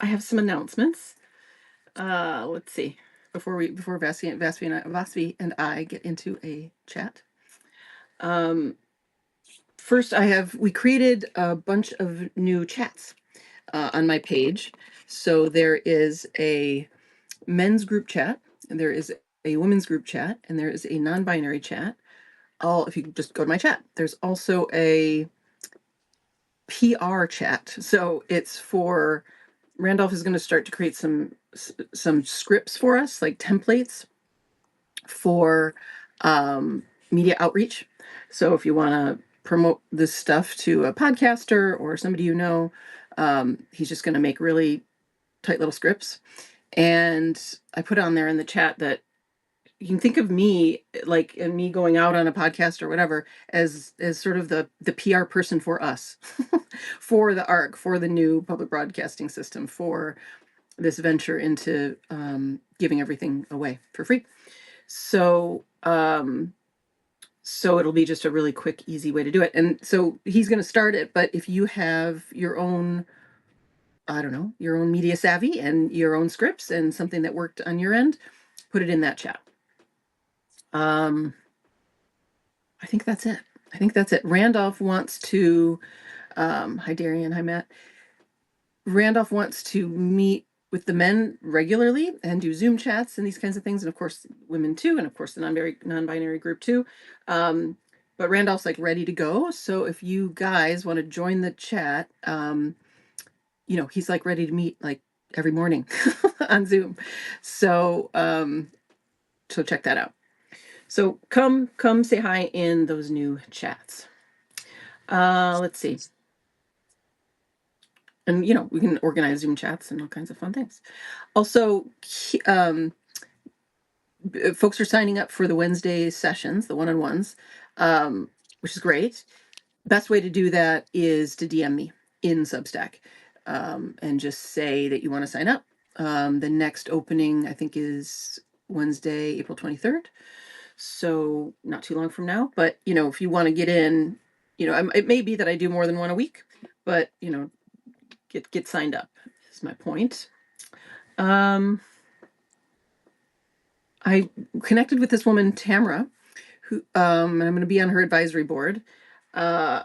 I have some announcements. Let's see. Before Vasvi and I get into a chat. Um, First, we created a bunch of new chats on my page. So there is a men's group chat, and there is a women's group chat, and there is a non-binary chat. If you just go to my chat, there's also a PR chat. So it's for Randolph is going to start to create some scripts for us, like templates for media outreach. So if you want to promote this stuff to a podcaster or somebody you know, he's just going to make really tight little scripts. And I put on there in the chat that you can think of me, like, and me going out on a podcast or whatever, as sort of the PR person for us, for the ARC, for the new public broadcasting system, for this venture into giving everything away for free. So so it'll be just a really quick, easy way to do it. And so he's going to start it, but if you have your own, I don't know, your own media savvy and your own scripts and something that worked on your end, put it in that chat. I think that's it. Randolph wants to, hi Darian, hi Matt. Randolph wants to meet with the men regularly and do Zoom chats and these kinds of things. And of course, women too. And of course, the non-binary group too. But Randolph's like ready to go. So if you guys want to join the chat, he's like ready to meet like every morning on Zoom. So, so check that out. So come say hi in those new chats. Let's see. And, we can organize Zoom chats and all kinds of fun things. Also, folks are signing up for the Wednesday sessions, the one-on-ones, which is great. Best way to do that is to DM me in Substack and just say that you want to sign up. The next opening, I think, is Wednesday, April 23rd. So not too long from now. But, if you want to get in, it may be that I do more than one a week, but, get signed up is my point. I connected with this woman, Tamara, who, and I'm going to be on her advisory board. And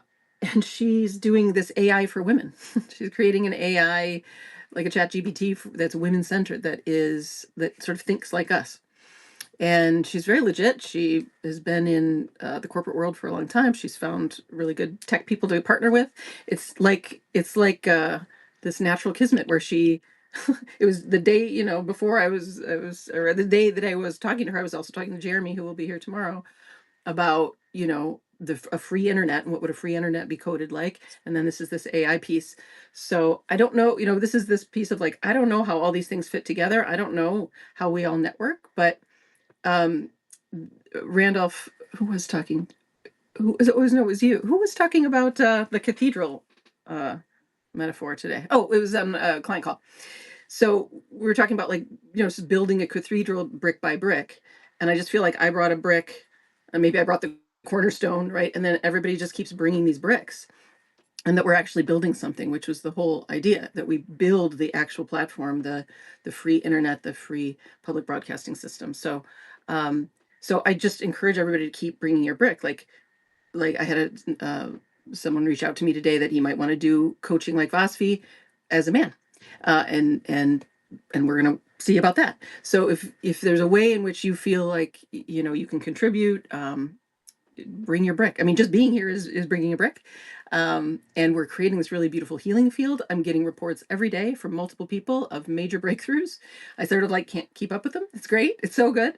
she's doing this AI for women. She's creating an AI, like a ChatGPT that's women-centered, that sort of thinks like us. And she's very legit. She has been in the corporate world for a long time. She's found really good tech people to partner with. It's like this natural kismet where she it was the day, before I was or the day that I was talking to her, I was also talking to Jeremy, who will be here tomorrow, about, a free internet and what would a free internet be coded like. And then this is this AI piece. So I don't know, this is this piece of like, I don't know how all these things fit together. I don't know how we all network, but Randolph, who was talking? It was you. Who was talking about the cathedral metaphor today? Oh, it was a client call. So we were talking about, like, just building a cathedral brick by brick. And I just feel like I brought a brick, and maybe I brought the cornerstone, right? And then everybody just keeps bringing these bricks, and that we're actually building something, which was the whole idea, that we build the actual platform, the free internet, the free public broadcasting system. So, so I just encourage everybody to keep bringing your brick. Like I had someone reach out to me today that he might want to do coaching like Vasvi as a man, and we're gonna see about that. So if there's a way in which you feel like you can contribute, bring your brick. I mean, just being here is bringing a brick. And we're creating this really beautiful healing field. I'm getting reports every day from multiple people of major breakthroughs. I sort of like can't keep up with them. It's great. It's so good.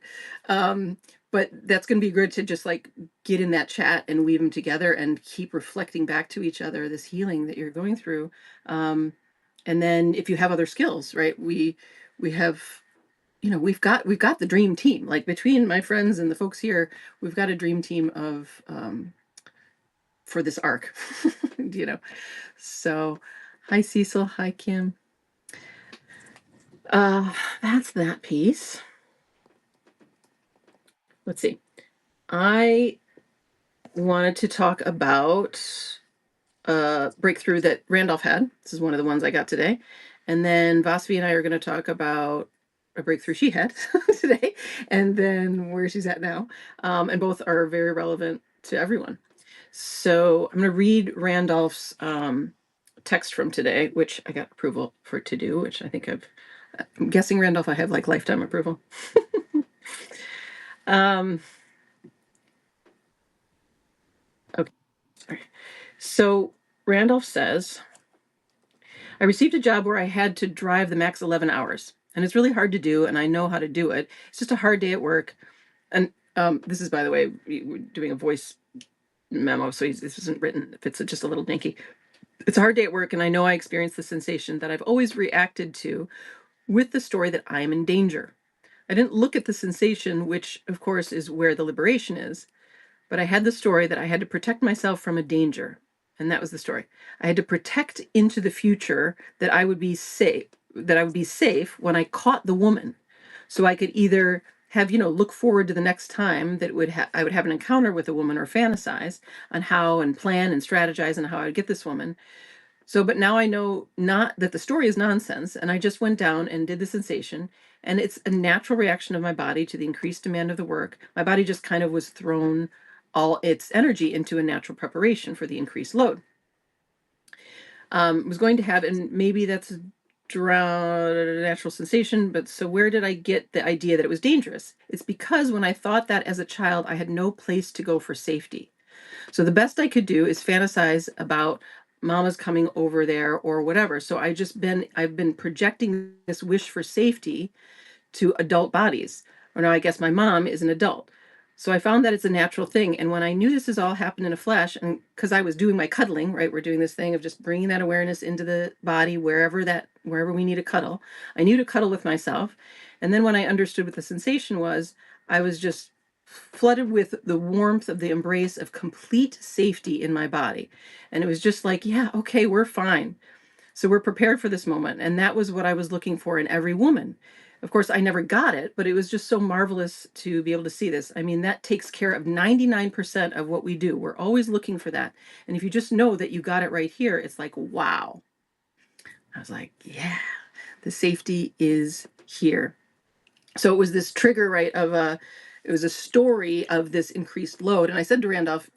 But that's going to be good to just like get in that chat and weave them together and keep reflecting back to each other this healing that you're going through. And then if you have other skills, right? We have, we've got the dream team. Like between my friends and the folks here, we've got a dream team of for this arc. So hi Cecil, hi Kim. That's that piece. Let's see. I wanted to talk about a breakthrough that Randolph had. This is one of the ones I got today. And then Vasvi and I are going to talk about a breakthrough she had today, and then where she's at now. And both are very relevant to everyone. So I'm going to read Randolph's text from today, which I got approval for to do, which I think I'm guessing, Randolph, I have like lifetime approval. Okay, sorry. So Randolph says, I received a job where I had to drive the max 11 hours, and it's really hard to do, and I know how to do it. It's just a hard day at work. And this is, by the way, we're doing a voice memo, so this isn't written if it's just a little dinky. It's a hard day at work, and I know I experience the sensation that I've always reacted to with the story that I am in danger. I didn't look at the sensation, which, of course, is where the liberation is, but I had the story that I had to protect myself from a danger. And that was the story. I had to protect into the future that I would be safe when I caught the woman. So I could either have, look forward to the next time that I would have an encounter with a woman, or fantasize on how and plan and strategize and how I would get this woman. So, but now I know not that the story is nonsense, and I just went down and did the sensation, and it's a natural reaction of my body to the increased demand of the work. My body just kind of was thrown all its energy into a natural preparation for the increased load. Was going to have, and maybe that's a natural sensation, but so where did I get the idea that it was dangerous? It's because when I thought that as a child, I had no place to go for safety. So the best I could do is fantasize about mama's coming over there or whatever. So I've been projecting this wish for safety to adult bodies. Or now I guess my mom is an adult. So I found that it's a natural thing. And when I knew this has all happened in a flash, and because I was doing my cuddling, right, we're doing this thing of just bringing that awareness into the body wherever we need to cuddle. I knew to cuddle with myself. And then when I understood what the sensation was, I was just flooded with the warmth of the embrace of complete safety in my body. And it was just like, yeah, okay, we're fine. So we're prepared for this moment. And that was what I was looking for in every woman. Of course, I never got it, but it was just so marvelous to be able to see this. I mean, that takes care of 99% of what we do. We're always looking for that. And if you just know that you got it right here, it's like, wow. I was like, yeah, the safety is here. So it was this trigger, right, it was a story of this increased load. And I said to Randolph,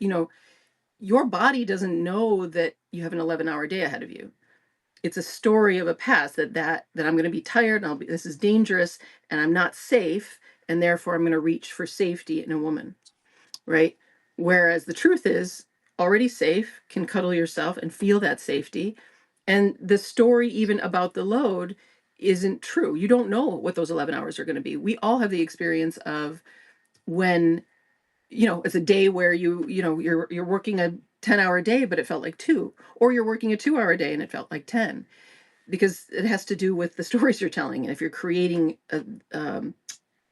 your body doesn't know that you have an 11-hour day ahead of you. It's a story of a past that I'm going to be tired, and this is dangerous, and I'm not safe, and therefore I'm going to reach for safety in a woman, right? Whereas the truth is, already safe, can cuddle yourself and feel that safety. And the story even about the load isn't true. You don't know what those 11 hours are going to be. We all have the experience of when, it's a day where you're working a 10-hour day, but it felt like 2, or you're working a 2-hour day and it felt like 10, because it has to do with the stories you're telling. And if you're creating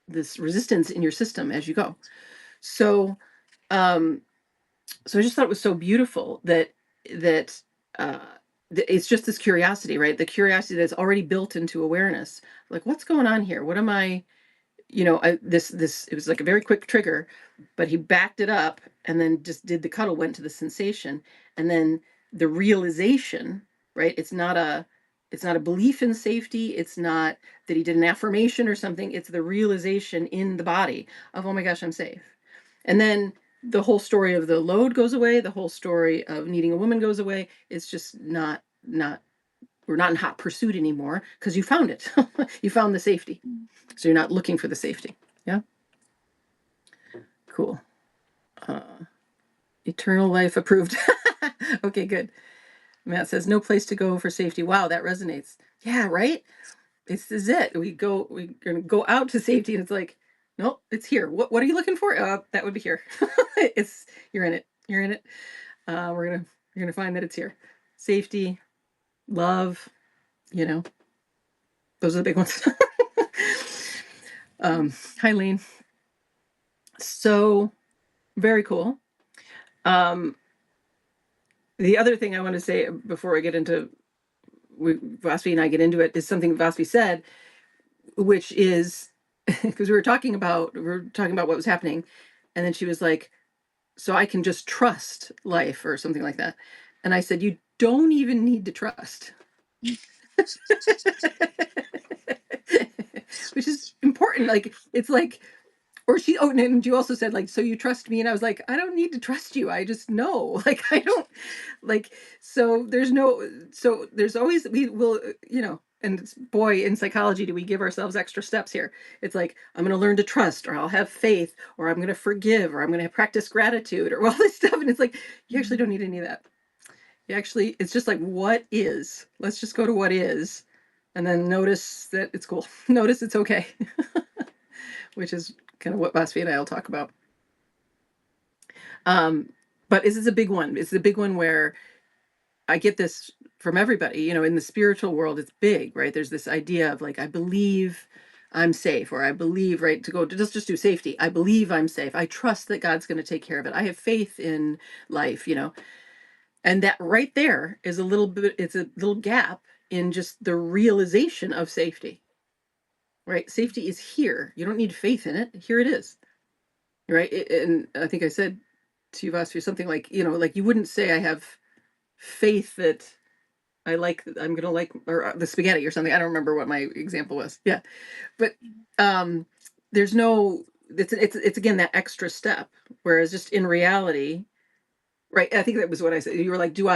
this resistance in your system as you go. So, so I just thought it was so beautiful that it's just this curiosity, right? The curiosity that's already built into awareness. Like, what's going on here? What am I, this it was like a very quick trigger, but he backed it up and then just did the cuddle, went to the sensation, and then the realization, right? It's not a belief in safety. It's not that he did an affirmation or something. It's the realization in the body of, oh my gosh, I'm safe. And then the whole story of the load goes away. The whole story of needing a woman goes away. It's just not we're not in hot pursuit anymore because you found it. You found the safety. So you're not looking for the safety. Yeah. Cool. Eternal life approved. Okay, good. Matt says no place to go for safety. Wow, that resonates. Yeah, right? This is it. We're gonna go out to safety, and it's like, nope, it's here. What are you looking for? That would be here. You're in it. You're in it. We're gonna find that it's here. Safety, love, those are the big ones. Hi, Lane. So very cool. The other thing I want to say before I get into Vasvi and I get into it is something Vasvi said, which is because we were talking about what was happening, and then she was like, "So I can just trust life," or something like that. And I said, "You don't even need to trust. Which is important. Like, it's like, or she, oh, and you also said, like, so you trust me. And I was like, I don't need to trust you. I just know. Like, I don't, like, so there's no, so there's always, we will, and it's, boy, in psychology, do we give ourselves extra steps here? It's like, I'm going to learn to trust, or I'll have faith, or I'm going to forgive, or I'm going to practice gratitude, or all this stuff. And it's like, you actually don't Mhm. need any of that. You actually, it's just like, what is? Let's just go to what is, and then notice that it's cool. Notice it's okay, which is kind of what Basfi and I will talk about. Um, but this is a big one. It's a big one where I get this from everybody. In the spiritual world, it's big, right? There's this idea of like, I believe I'm safe, or I believe, right, to go to just do safety. I believe I'm safe. I trust that God's going to take care of it. I have faith in life. And that right there is a little bit, it's a little gap in just the realization of safety, right? Safety is here. You don't need faith in it. Here it is, right? And I think I said to you, Vasfi, something like, like you wouldn't say I have faith that I'm gonna like, or the spaghetti or something. I don't remember what my example was. Yeah, but um, there's no. It's again that extra step. Whereas just in reality, right? I think that was what I said. You were like, do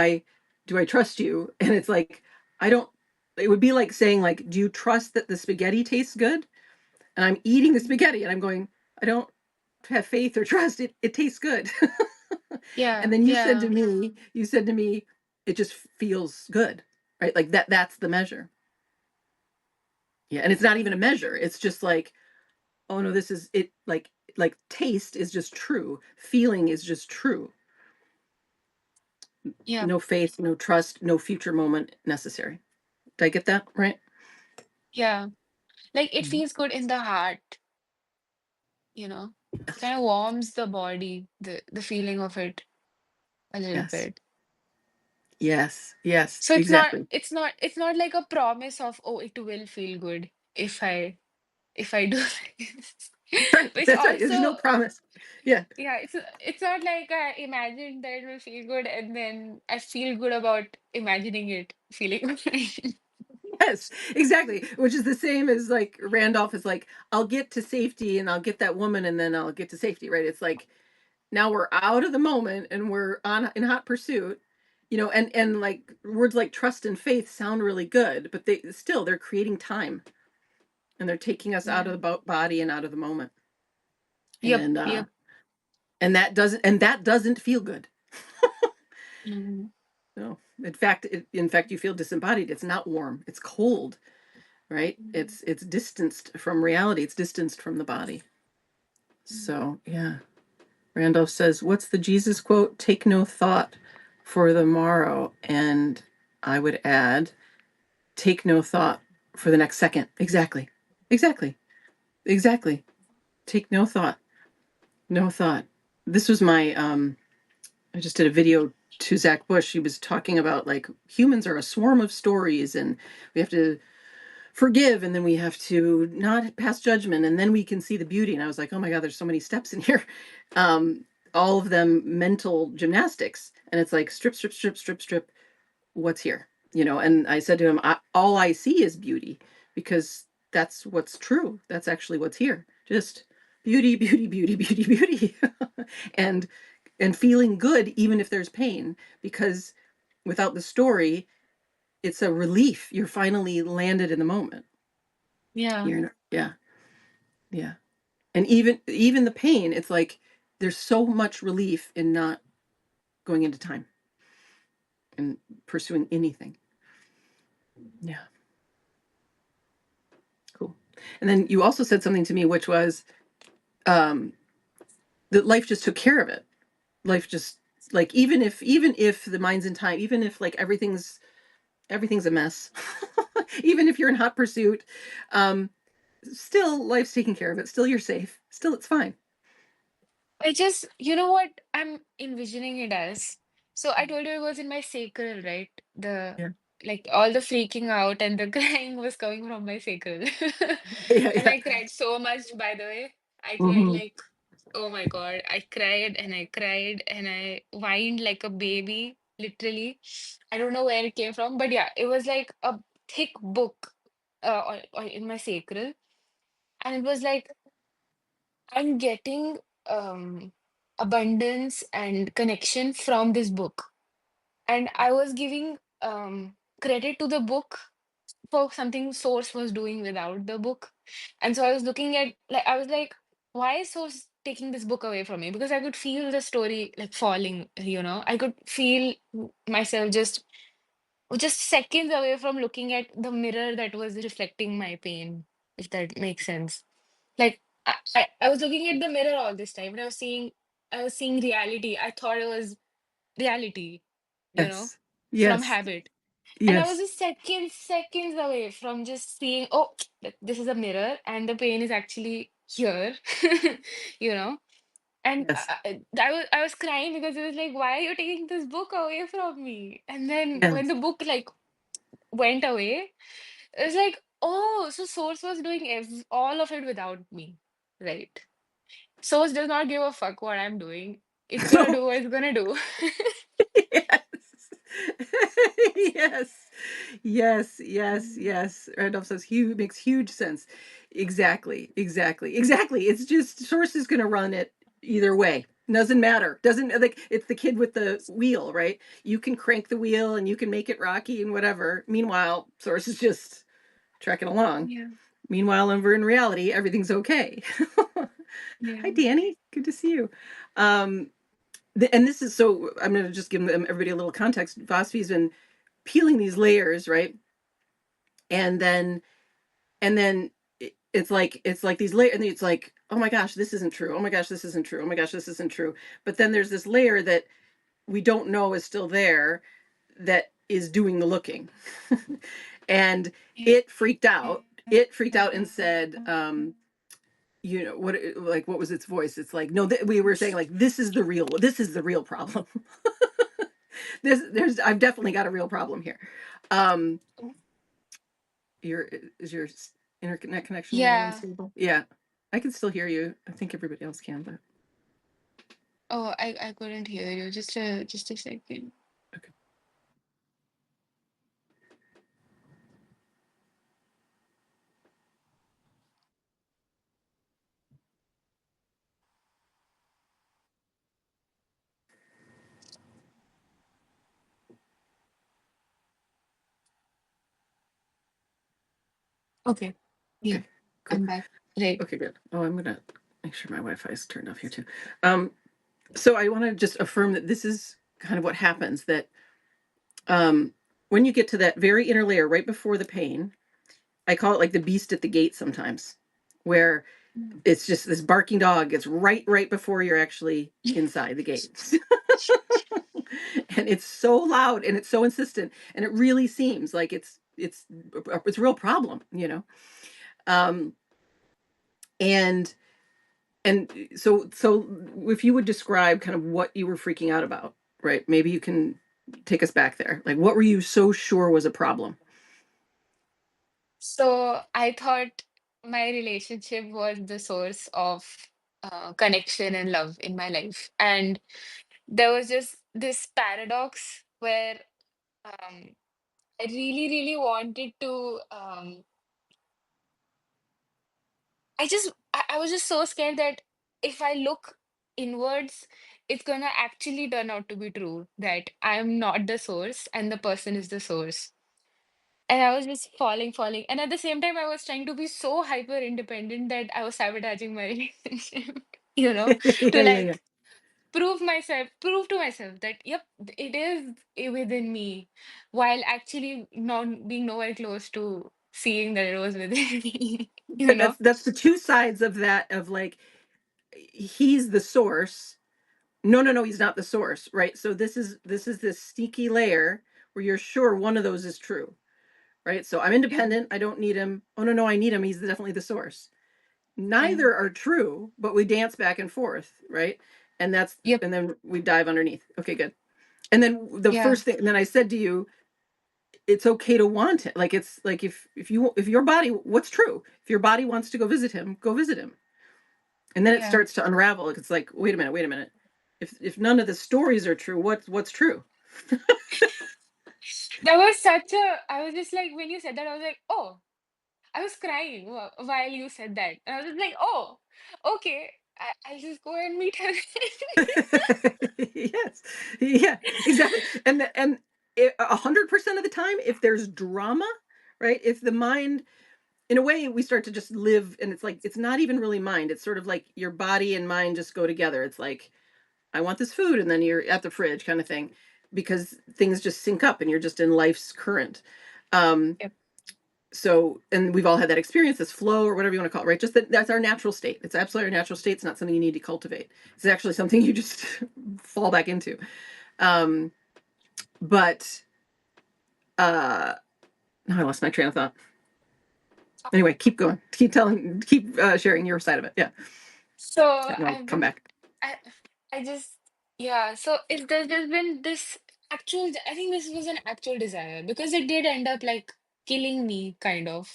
I trust you? And it's like, I don't. It would be like saying, like, do you trust that the spaghetti tastes good? And I'm eating the spaghetti and I'm going, I don't have faith or trust it. It tastes good. And Yeah, then yeah, you said to me, it just feels good, right? Like that's the measure. Yeah. And it's not even a measure. It's just like, oh no, this is it. Like taste is just true. Feeling is just true. yeah, No faith, no trust, no future moment necessary. Did I get that right? yeah. Like it Mhm. feels good in the heart, you know. Kind of warms the body, the feeling of it a little Yes. bit. Yes. Yes. So Exactly. it's not like a promise of, oh, it will feel good if I do this. Right. Which That's right. There's no also, promise. Yeah. yeah, it's not like I imagined that it will feel good and then I feel good about imagining it feeling good. Yes, exactly. Which is the same as like Randolph is like, I'll get to safety and I'll get that woman and then I'll get to safety, right? It's like now we're out of the moment and we're on in hot pursuit, and like words like trust and faith sound really good, but they're creating time and they're taking us out Yeah. of the body and out of the moment. Yep, And yep. that doesn't feel good. Mhm. No. In fact, you feel disembodied. It's not warm. It's cold, right? Mhm. It's distanced from reality. It's distanced from the body. Mhm. So, yeah. Randolph says, what's the Jesus quote? Take no thought for the morrow. And I would add, take no thought for the next second. Exactly. Exactly. Exactly. Take no thought. No thought. This was I just did a video to Zach Bush. He was talking about like humans are a swarm of stories and we have to forgive and then we have to not pass judgment and then we can see the beauty. And I was like, oh my God, there's so many steps in here. Um, all of them mental gymnastics. And it's like strip, strip, strip, strip, strip. What's here? And I said to him, all I see is beauty because that's what's true. That's actually what's here. Just beauty, beauty, beauty, beauty, beauty. and and feeling good even if there's pain because without the story it's a relief. You're finally landed in the moment. Yeah. Yeah, yeah. And even the pain, it's like there's so much relief in not going into time and pursuing anything. Yeah, cool. And then you also said something to me, which was um, that life just took care of it. Life just like even if the mind's in time, even if like everything's a mess, even if you're in hot pursuit, um, still life's taking care of it. Still you're safe. Still it's fine. I just, you know what I'm envisioning it as? So I told you it was in my sacral, right? The Yeah. like all the freaking out and the crying was coming from my sacral. Yeah, And yeah. I cried so much, by the way. I cried Hmm. like, oh my God. I cried and I cried and I whined like a baby, literally. I don't know where it came from, but yeah, it was like a thick book or in my sacral, and it was like I'm getting abundance and connection from this book, and I was giving credit to the book for something source was doing without the book. And so I was looking at, like, I was like, why is source taking this book away from me? Because I could feel the story like falling, I could feel myself just seconds away from looking at the mirror that was reflecting my pain, if that makes sense. Like, I was looking at the mirror all this time and I was seeing reality. I thought it was reality, you know, Yes. from Yes. habit. And I was Yes. just seconds away from just seeing, oh, this is a mirror and the pain is actually here, you know. And Yes. I was crying because it was like, why are you taking this book away from me? And then when Yes. the book like went away, it was like, oh, so Source was doing all of it without me, right? Source does not give a fuck what I'm doing. It's gonna No. do what it's gonna do. Yes. Yes. Yes. Yes. Yes. Randolph says huge makes huge sense. Exactly. Exactly. Exactly. It's just source is gonna run it either way. Doesn't matter. Doesn't like it's the kid with the wheel, right? You can crank the wheel and you can make it rocky and whatever. Meanwhile, source is just trekking along. Yeah, Meanwhile, over in reality, everything's okay. yeah. Hi, Danny. Good to see you. Um, and this is so I'm going to just give everybody a little context. Vosvy's been peeling these layers, right? And then it's like these layers, and it's like, oh my gosh, this isn't true. Oh my gosh, this isn't true. Oh my gosh, this isn't true. But then there's this layer that we don't know is still there that is doing the looking. And Yeah. it freaked out. It freaked out and said, what was its voice? It's like, no, we were saying like this is the real problem. I've definitely got a real problem here. um your is your internet connection a little Yeah. unstable? Yeah, I can still hear you. I think everybody else can, but Oh, I couldn't hear you. Just a second. okay. Okay. Yeah, Okay, cool. I'm back. Right. Okay, good. Oh, I'm gonna make sure my Wi-Fi is turned off here too. um so I want to just affirm that this is kind of what happens, that um when you get to that very inner layer right before the pain, I call it like the beast at the gate sometimes, where Mm. it's just this barking dog gets right before you're actually inside the gates. And it's so loud and it's so insistent, and it really seems like it's a real problem. um and so if you would describe kind of what you were freaking out about, right? Maybe you can take us back there. Like, what were you so sure was a problem? So I thought my relationship was the source of connection and love in my life. And there was just this paradox where I really, really wanted to I was just so scared that if I look inwards, it's gonna actually turn out to be true that I'm not the source and the person is the source. And I was just falling. And at the same time, I was trying to be so hyper independent that I was sabotaging my relationship, you know, to Yeah. like prove to myself that, yep, it is within me, while actually not being nowhere close to seeing that it was within me, you But know? that's the two sides of that, of like, he's the source. No, he's not the source, right? So this is this sneaky layer where you're sure one of those is true, right? So I'm Yeah. independent, I don't need him. Oh no, I need him, he's definitely the source. Yeah. Neither are true, but we dance back and forth, right? Yep. And then we dive underneath. Okay, good. And then the Yeah. first thing, and then I said to you, it's okay to want it. Like, it's like, if your body, what's true? If your body wants to go visit him, go visit him. And then it Yeah. starts to unravel. It's like, wait a minute. If none of the stories are true, what's true? That was such a, I was just like, when you said that, I was like, oh, I was crying while you said that. And I was like, oh, okay, I'll just go and meet her. Yes. Yeah, exactly. And 100% of the time, if there's drama, right? If the mind, in a way, we start to just live, and it's like it's not even really mind. It's sort of like your body and mind just go together. It's like, I want this food, and then you're at the fridge kind of thing, because things just sync up and you're just in life's current. Um, Yep. so, and we've all had that experience, this flow or whatever you want to call it, right? Just that's our natural state. It's absolutely our natural state. It's not something you need to cultivate. It's actually something you just fall back into. Um, but now I lost my train of thought. Anyway, keep going. Keep sharing your side of it. Yeah, So and I'll I've come been, back. I, I just, yeah. So if there's been this actual, I think this was an actual desire because it did end up like killing me, kind of.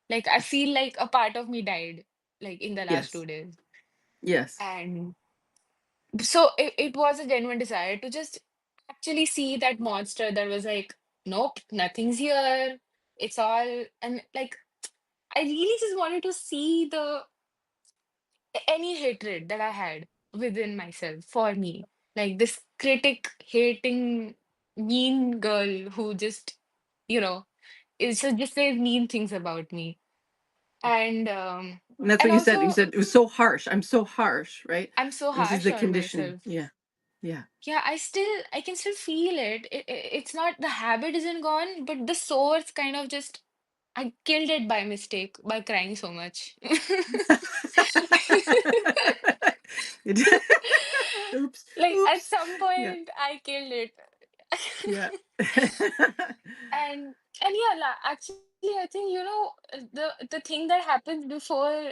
Like I Yes, feel like a part of me died, like in the last yes, 2 days, yes. and so it was a genuine desire to just actually see that monster that was like, nope, nothing's here. It's all, and like I really just wanted to see the any hatred that I had within myself for me. Like this critic hating mean girl who just, you know, is just says mean things about me. And And that's and what you said. You also said it was so harsh. I'm so harsh, right? I'm so And this is harsh the on conditioning. myself. Yeah, yeah. Yeah, I can still feel it. It's not, the habit isn't gone, but the source kind of just, I killed it by mistake by crying so much. You did. Oops. Like at Oops. some Yeah. point I killed it. Yeah. And yeah, actually I think, the thing that happens before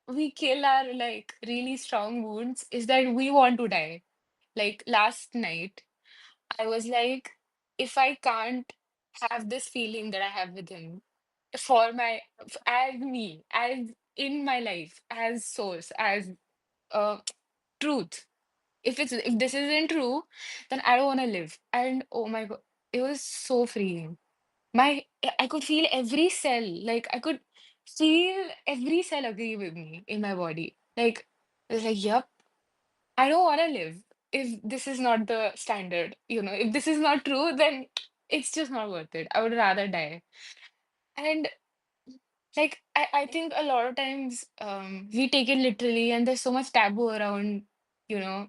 we kill our like really strong wounds is that we want to die. Like last night, I was like, if I can't have this feeling that I have with him for as me, as in my life, as source, as uh truth. If this isn't true, then I don't want to live. And oh my god, it was so freeing. I could feel every cell, like I could feel every cell agree with me in my body. Like it was like, yep, I don't want to live if this is not the standard. If this is not true, then it's just not worth it. I would rather die. And like I think a lot of times we take it literally, and there's so much taboo around, you know,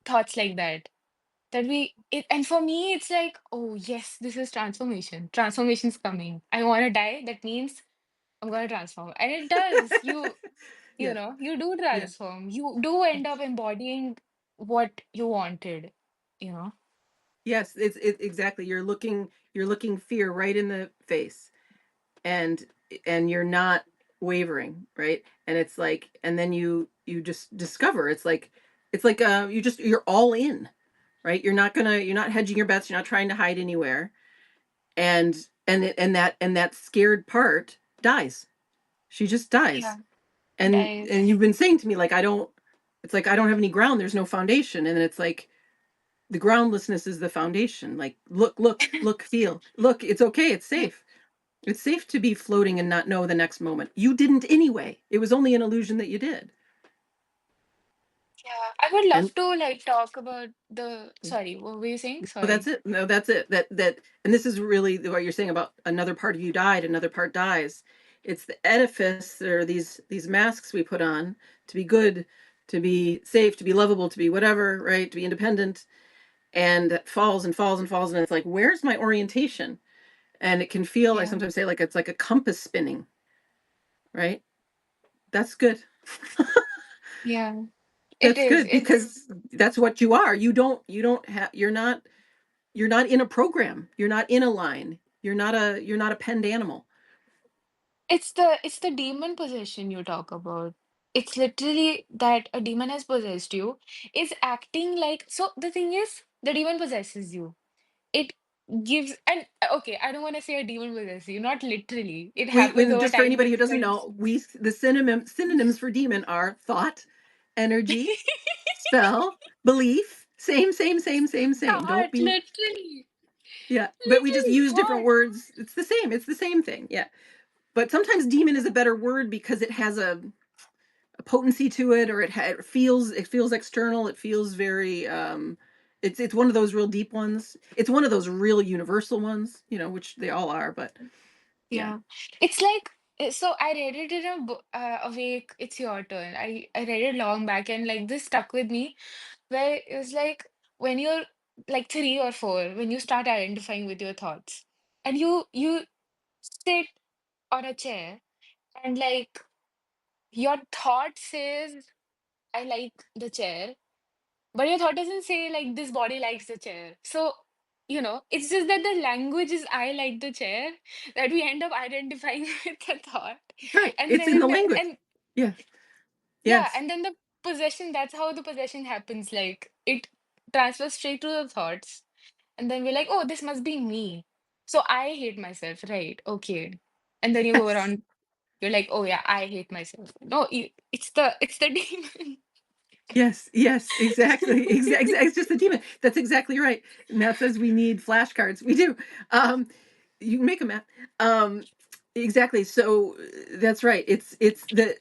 thoughts like that. And for me, it's like, oh yes, this is transformation. Transformation's coming. I want to die. That means I'm gonna transform, and it does. Yeah. You do Yeah. transform. You do end up embodying what you wanted. You know. Yes, exactly. You're looking fear right in the face, and you're not wavering, right? And it's like, and then you just discover, it's like you're all in, right? You're not hedging your bets, you're not trying to hide anywhere. And that scared part dies. She just dies. Yeah. And Dies. you've been saying to me, like, I don't, it's like I don't have any ground, there's no foundation. And then it's like the groundlessness is the foundation. Like, look, feel, look, it's okay, it's Yeah. safe. It's safe to be floating and not know the next moment. You didn't anyway. It was only an illusion that you did. Yeah. I would And love to like talk about the. Sorry, what were you saying? well, that's Sorry. it. No, that's it. And this is really what you're saying about another part of you died, another part dies. It's the edifice, or these masks we put on to be good, to be safe, to be lovable, to be whatever, right? To be independent, and it falls and falls and falls, and it's like, where's my orientation? And it can feel, I Yeah. sometimes say, like it's like a compass spinning, right? That's good. Yeah. It That's is. good, It's because that's what you are. You don't have, you're not in a program. You're not in a line. You're not a penned animal. it's the demon possession you talk about. It's literally that a demon has possessed you, is acting like, so the thing is, the demon possesses you. It gives, and okay, I don't want to say a demon possesses you, not literally. It happens over Just for time anybody with who doesn't friends. know, the synonyms for demon are thought, energy, spell, belief. Same, same, same, same, same. Don't Thought, be. literally. Yeah, but we just Literally use different thought. words. It's the same thing, yeah. But sometimes demon is a better word because it has a potency to it, or it feels external, it feels very, it's one of those real deep ones. It's one of those real universal ones, which they all are, but yeah. Yeah. It's like, so I read it in a book, Awake, It's Your Turn. I read it long back, and like this stuck with me, where it was like when you're like 3 or 4, when you start identifying with your thoughts, and you sit on a chair, and like your thought says, I like the chair, but your thought doesn't say like this body likes the chair. So, it's just that the language is I like the chair, that we end up identifying with the thought. Right, And it's then in the it language. and Yeah. yeah, Yes. and then the possession, that's how the possession happens. Like it transfers straight to the thoughts. And then we're like, oh, this must be me. So I hate myself, right? Okay. And then you go Yes. around, you're like, oh yeah, I hate myself. No, it's the demon. Yes, exactly. Exactly. It's just a demon. That's exactly right. Matt says we need flashcards. We do. Um, you can make a map. Exactly. So that's right.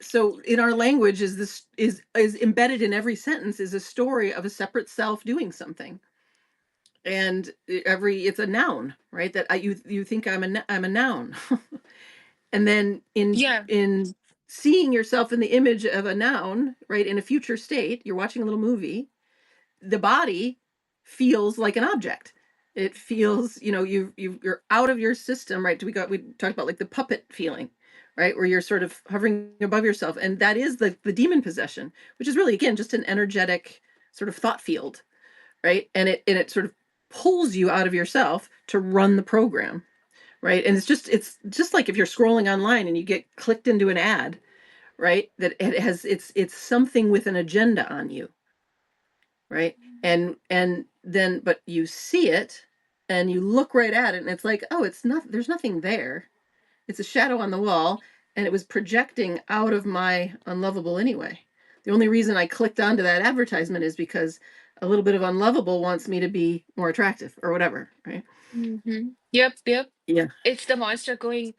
So in our language is this is embedded in every sentence is a story of a separate self doing something. And it's a noun, right? That you think I'm a noun. And then Yeah. in seeing yourself in the image of a noun, right, in a future state, you're watching a little movie, the body feels like an object. It feels, you're out of your system, right? We talked about like the puppet feeling, right? Where you're sort of hovering above yourself. And that is the demon possession, which is really again just an energetic sort of thought field, right? And it sort of pulls you out of yourself to run the program, right? And it's just like if you're scrolling online and you get clicked into an ad, right? That it's something with an agenda on you, right? And then but you see it and you look right at it and it's like, oh, it's not there's nothing there. It's a shadow on the wall and it was projecting out of my unlovable anyway. The only reason I clicked onto that advertisement is because a little bit of unlovable wants me to be more attractive or whatever, right? Yep, yep. Yeah. It's the monster going,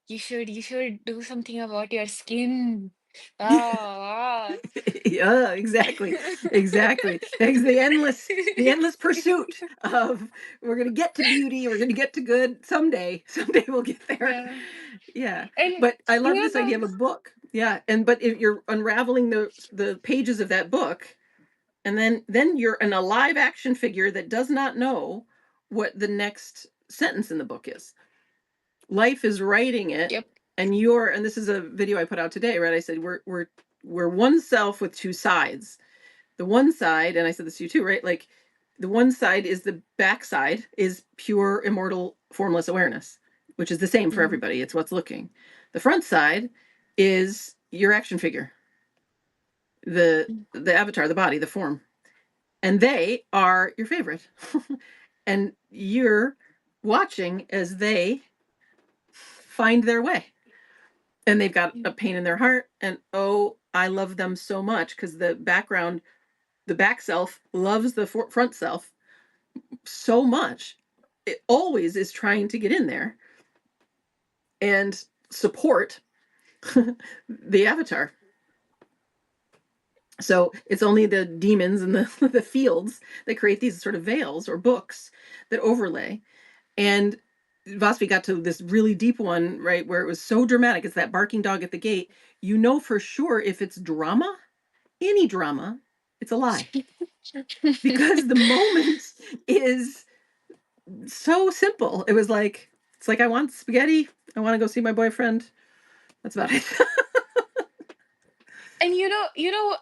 you should do something about your skin. Ah, ah. Yeah, exactly. Exactly. It's the endless pursuit of we're going to get to beauty, we're going to get to good someday. Someday we'll get there. Yeah. Yeah. And But I love you this know idea of a book. Yeah, but if you're unraveling the pages of that book and then you're an alive action figure that does not know what the next sentence in the book is. Life is writing it, yep. and this is a video I put out today, right? I said we're one self with two sides. The one side, and I said this to you too, right? Like the one side is the backside is pure immortal formless awareness, which is the same for Mhm. everybody. It's what's looking. The front side is your action figure, the avatar, the body, the form. And they are your favorite. And you're watching as they find their way. And they've got a pain in their heart and oh, I love them so much because the back self loves the front self so much. It always is trying to get in there and support the avatar. So it's only the demons and the the fields that create these sort of veils or books that overlay. And Vaspi got to this really deep one, right, where it was so dramatic. It's that barking dog at the gate. You know for sure if it's drama, any drama, it's a lie because the moment is so simple. It's like I want spaghetti. I want to go see my boyfriend. That's about it. And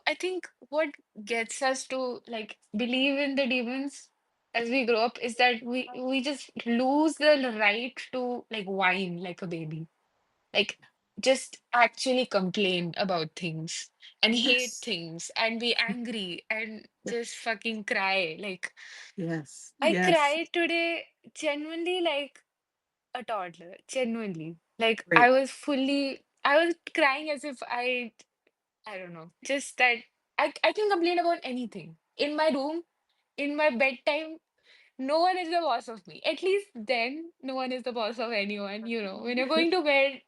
I think what gets us to like believe in the demons as we grow up is that we just lose the right to like whine like a baby. Like just actually complain about things and hate Yes. things and be angry and just fucking cry. Like Yes. I Yes. cried today genuinely like a toddler. Genuinely. Like Right. I was crying as if I don't know. Just that I can complain about anything. In my room, in my bedtime, no one is the boss of me. At least then, no one is the boss of anyone. When you're going to bed,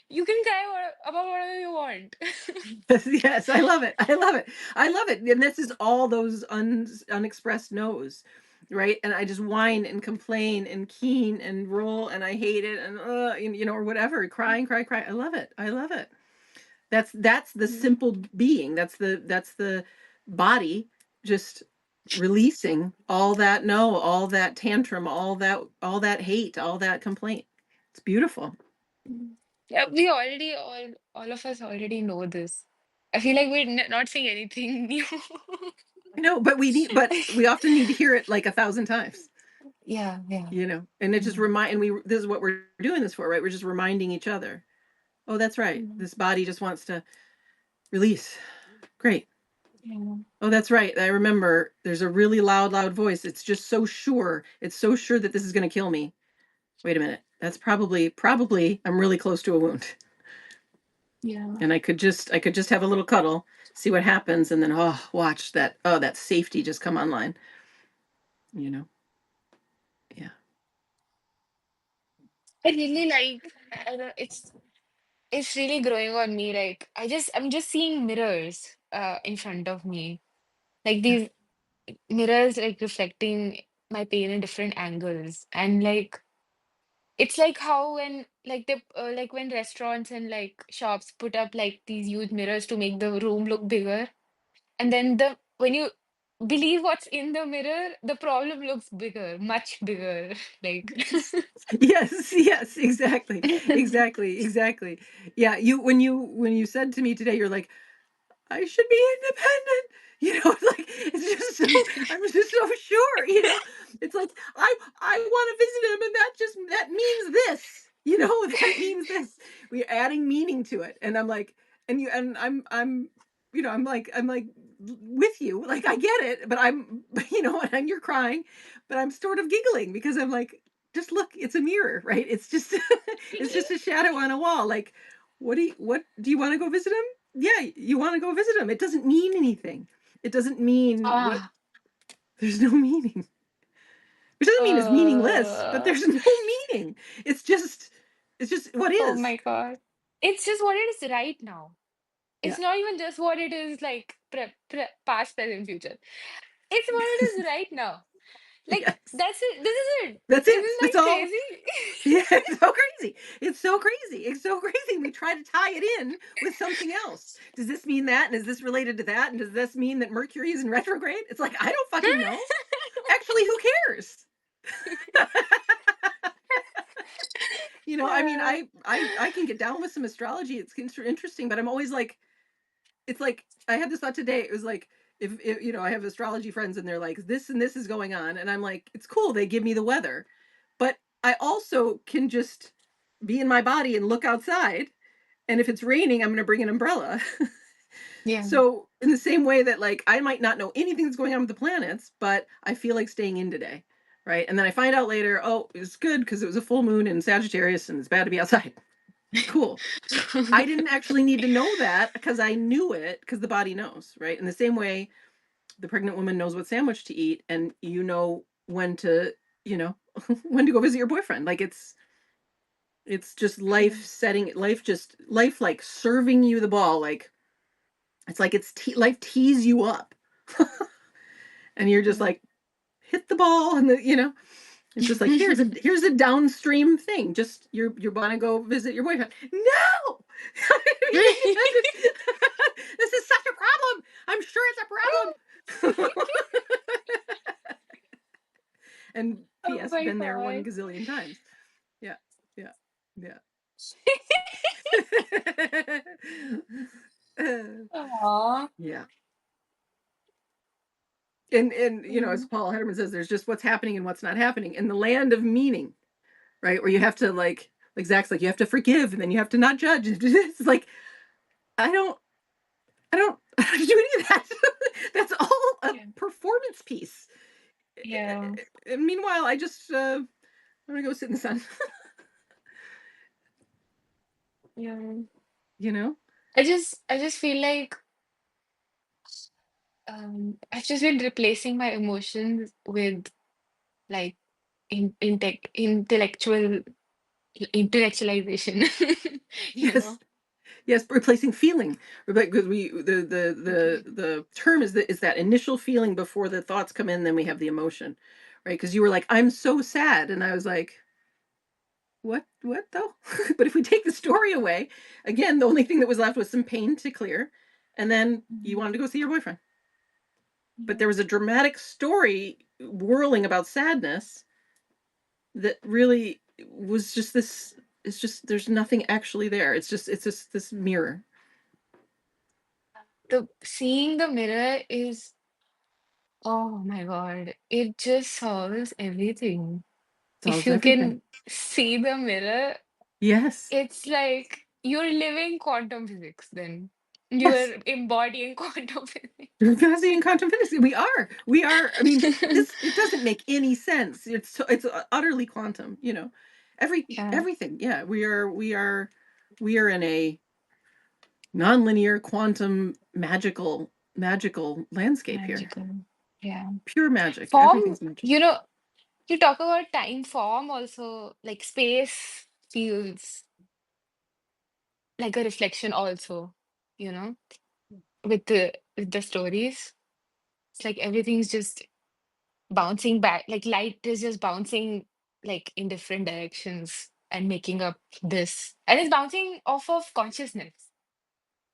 you can cry about whatever you want. Yes, I love it. I love it. I love it. And this is all those unexpressed no's, right? And I just whine and complain and keen and roll and I hate it and or whatever, crying, cry, cry. I love it. I love it. That's the Mm. simple being. That's the body just releasing all that no, all that tantrum, all that hate, all that complaint. It's beautiful. Mm. Yeah, we already all of us already know this. I feel like we're not saying anything new. I know, but we often need to hear it like 1,000 times. Yeah, yeah, And it just yeah. remind and we this is what we're doing this for, right? We're just reminding each other. Oh, that's right. Mm. This body just wants to release. Great. Yeah. Oh, that's right. I remember there's a really loud voice. It's just so sure. It's so sure that this is going to kill me. Wait a minute. That's probably I'm really close to a wound. Yeah. And I could just have a little cuddle, see what happens and then watch that safety just come online, you know. Yeah. I really like I don't, it's really growing on me. Like I'm just seeing mirrors in front of me. Like Yeah. these mirrors like reflecting my pain in different angles. And like it's like how when like like when restaurants and like shops put up like these huge mirrors to make the room look bigger. And then the when you believe what's in the mirror, the problem looks bigger, much bigger. Like Yes. Yes, exactly. Exactly, exactly. Yeah, when you said to me today, you're like, "I should be independent." Like it's just so I'm just so sure. It's like I want to visit him and that means this. That means this. We're adding meaning to it. And I'm like and I'm like with you. Like I get it, but and you're crying, but I'm sort of giggling because I'm like just look, it's a mirror, right? It's just it's just a shadow on a wall. Like what do you want to go visit him? Yeah, you want to go visit him. It doesn't mean anything. It doesn't mean what ah there's no meaning. Which doesn't mean it's meaningless, but uh there's no meaning. It's just what oh is. my God. It's just what it is right now. Yeah. It's not even just what it is like past, present, future. It's what it is right now. Like Yes. that's it. This is it. That's it. Isn't that That's all. crazy? Yeah, it's so crazy. It's so crazy. It's so crazy. We try to tie it in with something else. Does this mean that? And is this related to that? And does this mean that Mercury is in retrograde? It's like, I don't fucking know. Actually, who cares? I mean, Uh, I can get down with some astrology. It's interesting, but I'm always like, it's like I had this thought today. It was like if I have astrology friends and they're like this and this is going on, and I'm like, it's cool. They give me the weather, but I also can just be in my body and look outside. And if it's raining, I'm going to bring an umbrella. yeah. So in the same way that like I might not know anything that's going on with the planets, but I feel like staying in today. Right. And then I find out later, oh, it's good because it was a full moon in Sagittarius and it's bad to be outside. Cool. I didn't actually need to know that because I knew it because the body knows, right? In the same way, the pregnant woman knows what sandwich to eat, and when to, you know, when to go visit your boyfriend. Like it's just Yeah. life like serving you the ball. Like it's like life tees you up, and you're just Yeah. like hit the ball, and it's just like here's a downstream thing. Just you want to go visit your boyfriend. No, this is such a problem. I'm sure it's a problem. And Oh P.S. my Been there one God. gazillion times. Yeah, yeah, yeah. Aw. Yeah. And as Mm. Paul Hederman says, there's just what's happening and what's not happening in the land of meaning, right? Where you have to like Zach's like you have to forgive and then you have to not judge. It's like I don't I don't do any of that. That's all a Yeah. performance piece. Yeah. And meanwhile, I'm gonna go sit in the sun. Yeah. you know? I just feel like I've just been replacing my emotions with like intellectualization, you Yes. know. Yes, replacing feeling. Because the term is that initial feeling before the thoughts come in, then we have the emotion, right? Because you were like, I'm so sad, and I was like, what though? But if we take the story away, again, the only thing that was left was some pain to clear, and then you Mhm. wanted to go see your boyfriend. But Yeah. there was a dramatic story whirling about sadness that really was just this. It's just there's nothing actually there. It's just this mirror. The seeing the mirror is, oh my God, it just solves everything. If Solves you everything. can see the mirror, Yes. it's like you're living quantum physics then. Yes. You're embodying quantum physics. Gaussian quantum physics. We are. I mean, this it doesn't make any sense. It's utterly quantum. Yeah, Everything. Yeah, we are in a nonlinear quantum magical landscape here. magical. Yeah. Pure magic. Form, Everything's magic. you talk about time form also, like space feels like a reflection also, you know, with the stories. It's like everything's just bouncing back, like light is just bouncing like in different directions and making up this. And it's bouncing off of consciousness.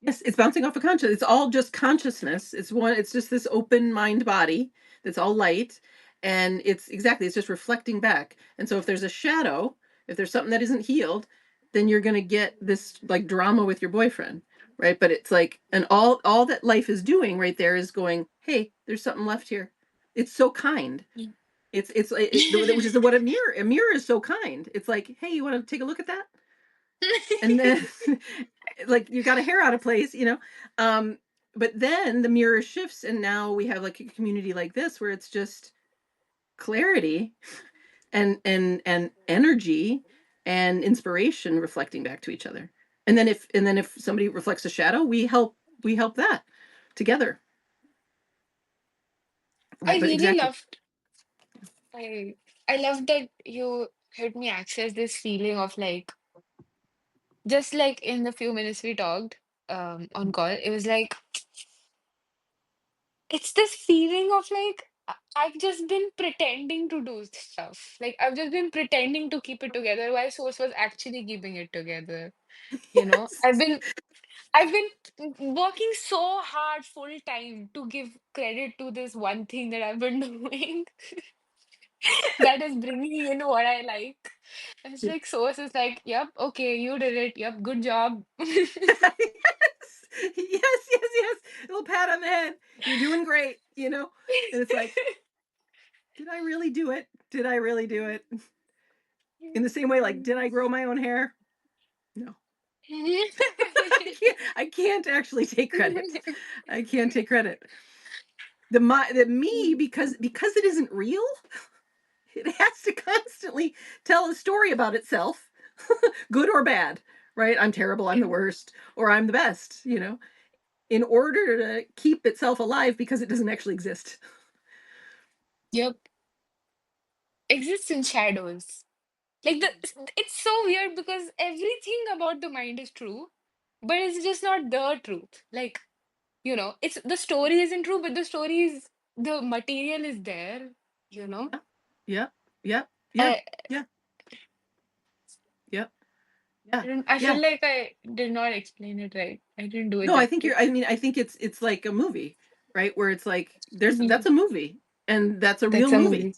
Yes, it's bouncing off of conscious. It's all just consciousness. It's just this open mind body that's all light. And it's just reflecting back. And so if there's a shadow, if there's something that isn't healed, then you're gonna get this like drama with your boyfriend, right? But it's like, and all that life is doing right there is going, hey, there's something left here. It's so kind. Mm. Which is what a mirror is so kind. It's like, hey, you want to take a look at that? And then like you got a hair out of place. But then the mirror shifts and now we have like a community like this where it's just clarity and energy and inspiration reflecting back to each other. And then if somebody reflects a shadow, we help that together. I Right, but really exactly. loved I loved that you helped me access this feeling of like, just like in the few minutes we talked on call, it was like it's this feeling of like I've just been pretending to do stuff. Like I've just been pretending to keep it together while Source was actually keeping it together. You know, Yes. I've been working so hard full time to give credit to this one thing that I've been doing that is bringing in what I like. And it's like Source is like, yep, okay, you did it. Yep, good job. Yes, yes. A little pat on the head. You're doing great. And it's like, did I really do it? Did I really do it? In the same way, like, did I grow my own hair? No. I can't actually take credit. I can't take credit. The me, because it isn't real, it has to constantly tell a story about itself, good or bad, right? I'm terrible, I'm the worst, or I'm the best, in order to keep itself alive because it doesn't actually exist. Yep. Exists in shadows. Like it's so weird because everything about the mind is true, but it's just not the truth. Like, it's the story isn't true, but the material is there, you know? Yeah, yeah, yeah, I, yeah, yeah, yeah, I yeah. feel like I did not explain it right. I didn't do it No, I think justice. you're. I mean, I think it's like a movie, right? Where it's like that's Mhm. a movie, and that's a real That's a movie. movie.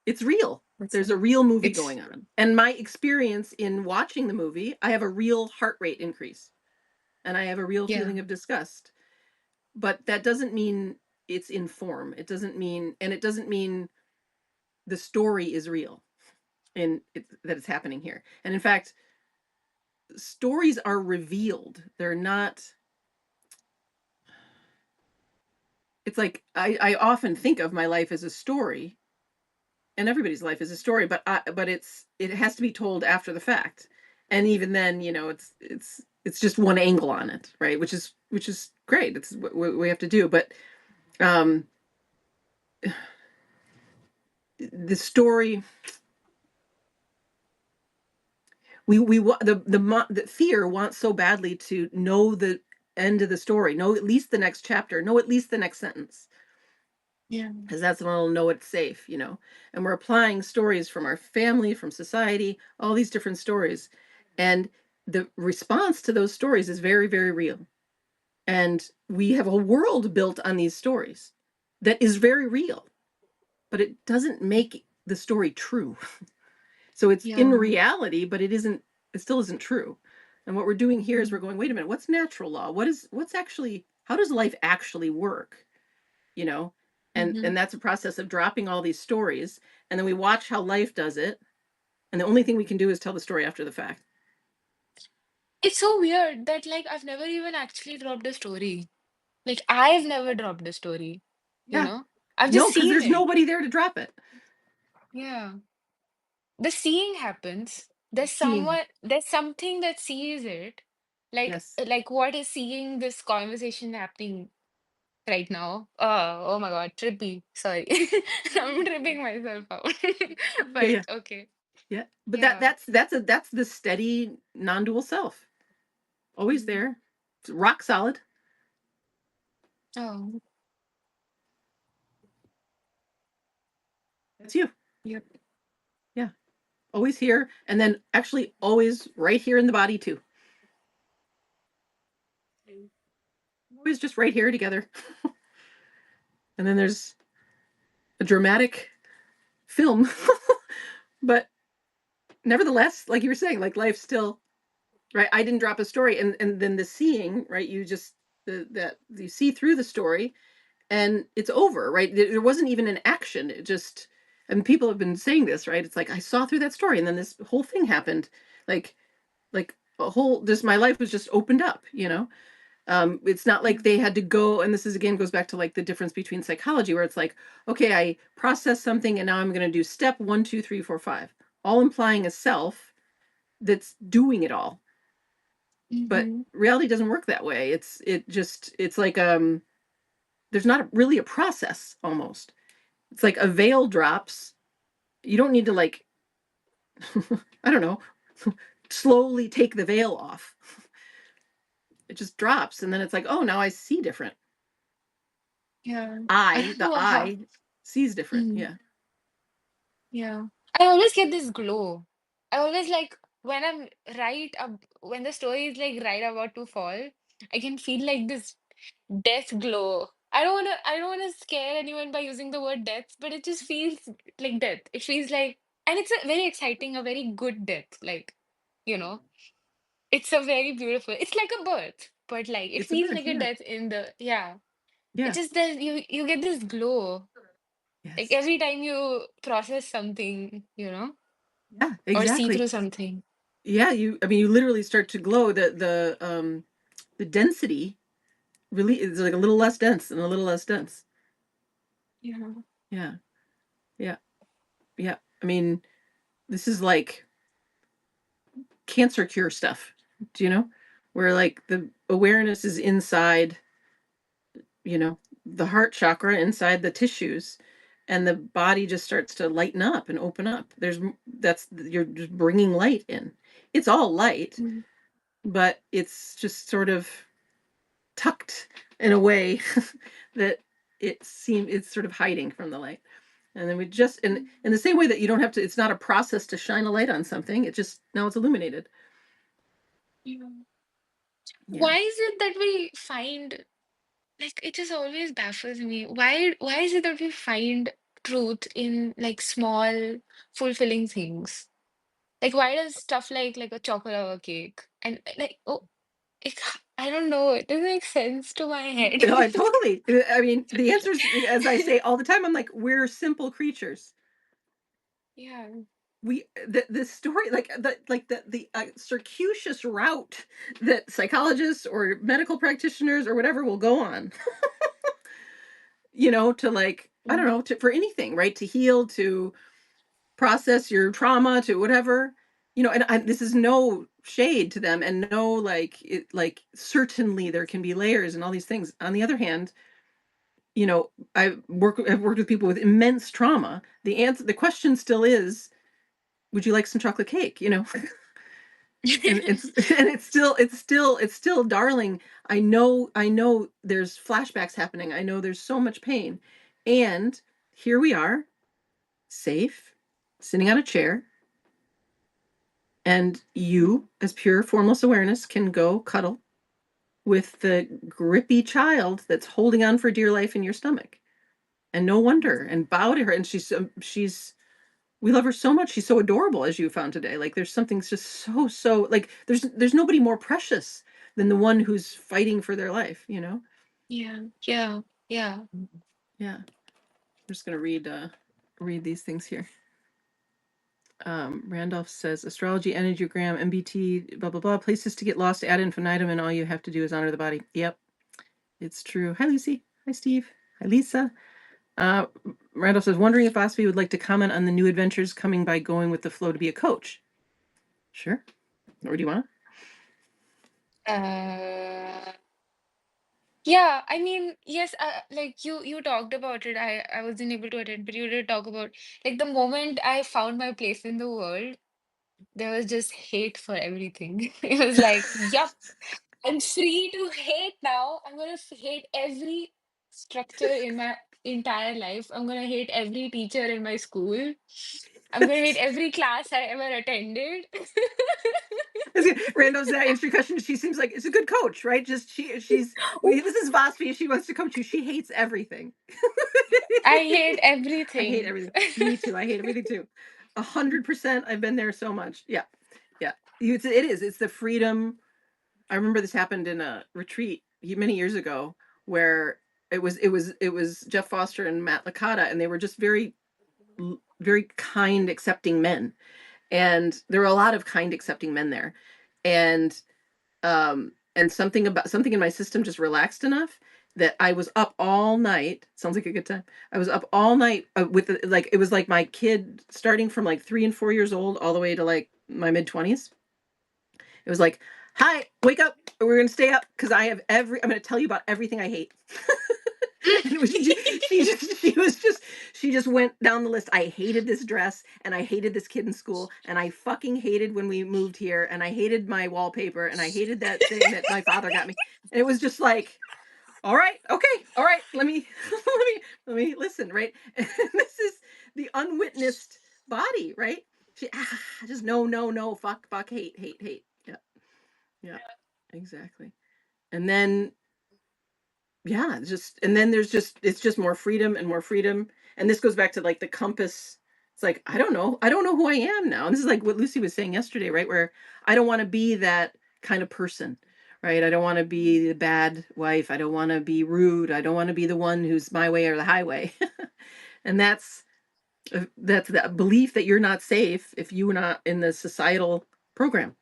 It's real. That's There's a, a real movie it's going on, and my experience in watching the movie, I have a real heart rate increase, and I have a real yeah. feeling of disgust. But that doesn't mean it's in form. It doesn't mean the story is real, and that it's happening here. And in fact, stories are revealed. They're not. It's like I often think of my life as a story, and everybody's life is a story, but it has to be told after the fact. And even then, it's just one angle on it, right? Which is great. It's what we have to do. But um the story, the fear wants so badly to know the end of the story, know at least the next chapter, know at least the next sentence, Yeah. because that's when we'll know it's safe, you know. And we're applying stories from our family, from society, all these different stories, and the response to those stories is very, very real. And we have a world built on these stories that is very real, but it doesn't make the story true. So it's in Yeah. reality, but it still isn't true. And what we're doing here is we're Mm. going, wait a minute, what's natural law? What's actually, how does life actually work? You know? Mhm. And that's a process of dropping all these stories. And then we watch how life does it. And the only thing we can do is tell the story after the fact. It's so weird that like I've never even actually dropped a story. Like I've never dropped a story, you Yeah. know? I've just No, because seen there's it. nobody there to drop it. Yeah. The seeing happens. Seeing. There's something that sees it. Yes. Like what is seeing this conversation happening right now? Oh my God, trippy. Sorry. I'm tripping myself out. Yeah, But yeah. okay. Yeah. But Yeah. that's the steady non-dual self. Always Mm. there. It's rock solid. Oh, That's you. yep. Yeah. Always here. And then actually always right here in the body too. Always just right here together. And then there's a dramatic film. But nevertheless, like you were saying, like life still, right? I didn't drop a story, and then the seeing, right? You just that you see through the story, and it's over, right? There wasn't even an action. It just, and people have been saying this, right? It's like I saw through that story, and then this whole thing happened, like like a whole, just my life was just opened up, you know. It's not like they had to go, and this is again goes back to like the difference between psychology, where it's like, okay, I process something, and now I'm going to do step one, two, three, four, five, all implying a self that's doing it all. But Mm-hmm. reality doesn't work that way. It's like there's not really a process almost. It's like a veil drops. You don't need to like I don't know, slowly take the veil off. It just drops, and then it's like, oh, now I see different. Yeah. I I, don't the know how. I sees different. Mm, Yeah. yeah. I always get this glow. I always like when I'm right up when the story is like right about to fall, I can feel like this death glow. I don't wanna scare anyone by using the word death, but it just feels like death. It feels like and it's a very exciting, a very good death. Like, you know, it's a very beautiful it's like a birth, but like it It's a feels birth. like a Yeah. death in the yeah. It's Yeah. just that you get this glow. Like Yes. every time you process something, you know, Yeah, or see exactly. through something. Yeah, I mean, you literally start to glow. The density really is like a little less dense and a little less dense. Yeah. Yeah. Yeah. Yeah. I mean, this is like cancer cure stuff. Do you know? Where like the awareness is inside, you know, the heart chakra, inside the tissues, and the body just starts to lighten up and open up. That's, you're just bringing light in. It's all light, Mm. but it's just sort of tucked in a way that it's sort of hiding from the light. And then we just, in the same way that you don't have to, it's not a process to shine a light on something. It just, now it's illuminated. Yeah. Yeah. Why is it that we find like it just always baffles me. Why is it that we find truth in like small, fulfilling things? Like why does stuff like a chocolate lava cake and like oh it, I don't know, it doesn't make sense to my head. No, I totally. I mean, the answer is, as I say all the time, I'm like, we're simple creatures. Yeah. The story, like the circuitous route that psychologists or medical practitioners or whatever will go on, you know, to like, I don't Mm. know, to for anything, right? To heal, to process your trauma, to whatever, you know. And this is no shade to them, and no, like, it, like, certainly there can be layers and all these things. On the other hand, you know, I've worked with people with immense trauma. The question still is, would you like some chocolate cake? You know, and it's and it's still darling. I know there's flashbacks happening. I know there's so much pain, and here we are, safe, sitting on a chair, and you, as pure formless awareness, can go cuddle with the grippy child that's holding on for dear life in your stomach. And no wonder, and bow to her. And she's we love her so much. She's so adorable, as you found today. Like there's something just so like there's nobody more precious than the one who's fighting for their life, you know? Yeah, yeah, yeah. Yeah. I'm just gonna read these things here. Randolph says astrology, enneagram, MBT, blah blah blah, places to get lost ad infinitum, and all you have to do is honor the body. Yep, it's true. Hi Lucy. Hi Steve. Hi Lisa. Uh, Randolph says, wondering if Osby would like to comment on the new adventures coming by going with the flow to be a coach. Sure. Or do you want? Uh, yeah, I mean, yes, like you talked about it. I wasn't able to attend, but you did talk about like the moment I found my place in the world, there was just hate for everything. It was like, yup, I'm free to hate now. I'm gonna hate every structure in my entire life. I'm gonna hate every teacher in my school. I'm gonna hate every class I ever attended. Randall's that answer your question. She seems like it's a good coach, right? Just this is Vospi. She wants to coach you. She hates everything. I hate I hate everything. everything. Me too. I hate everything too. 100%. I've been there so much. Yeah, yeah. It is. It's the freedom. I remember this happened in a retreat many years ago where it was Jeff Foster and Matt Licata, and they were just very kind, accepting men. And there were a lot of kind, accepting men there. And something in my system just relaxed enough that I was up all night. Sounds like a good time. I was up all night like it was like my kid starting from like 3 and 4 years old all the way to like my mid 20s. It was like, hi, wake up. We're gonna stay up because I'm gonna tell you about everything I hate. And it was she just went down the list. I hated this dress, and I hated this kid in school, and I fucking hated when we moved here, and I hated my wallpaper, and I hated that thing that my father got me. And it was just like, all right, okay, all right, let me let me listen, right? And this is the unwitnessed body, right? Just no, no, no, fuck, hate, hate, hate. Yeah, yeah, exactly. And then and then it's just more freedom and more freedom. And this goes back to like the compass. It's like, I don't know who I am now. And this is like what Lucy was saying yesterday, right? Where I don't want to be that kind of person, right? I don't want to be the bad wife. I don't want to be rude. I don't want to be the one who's my way or the highway. And that's the belief that you're not safe if you're not in the societal program,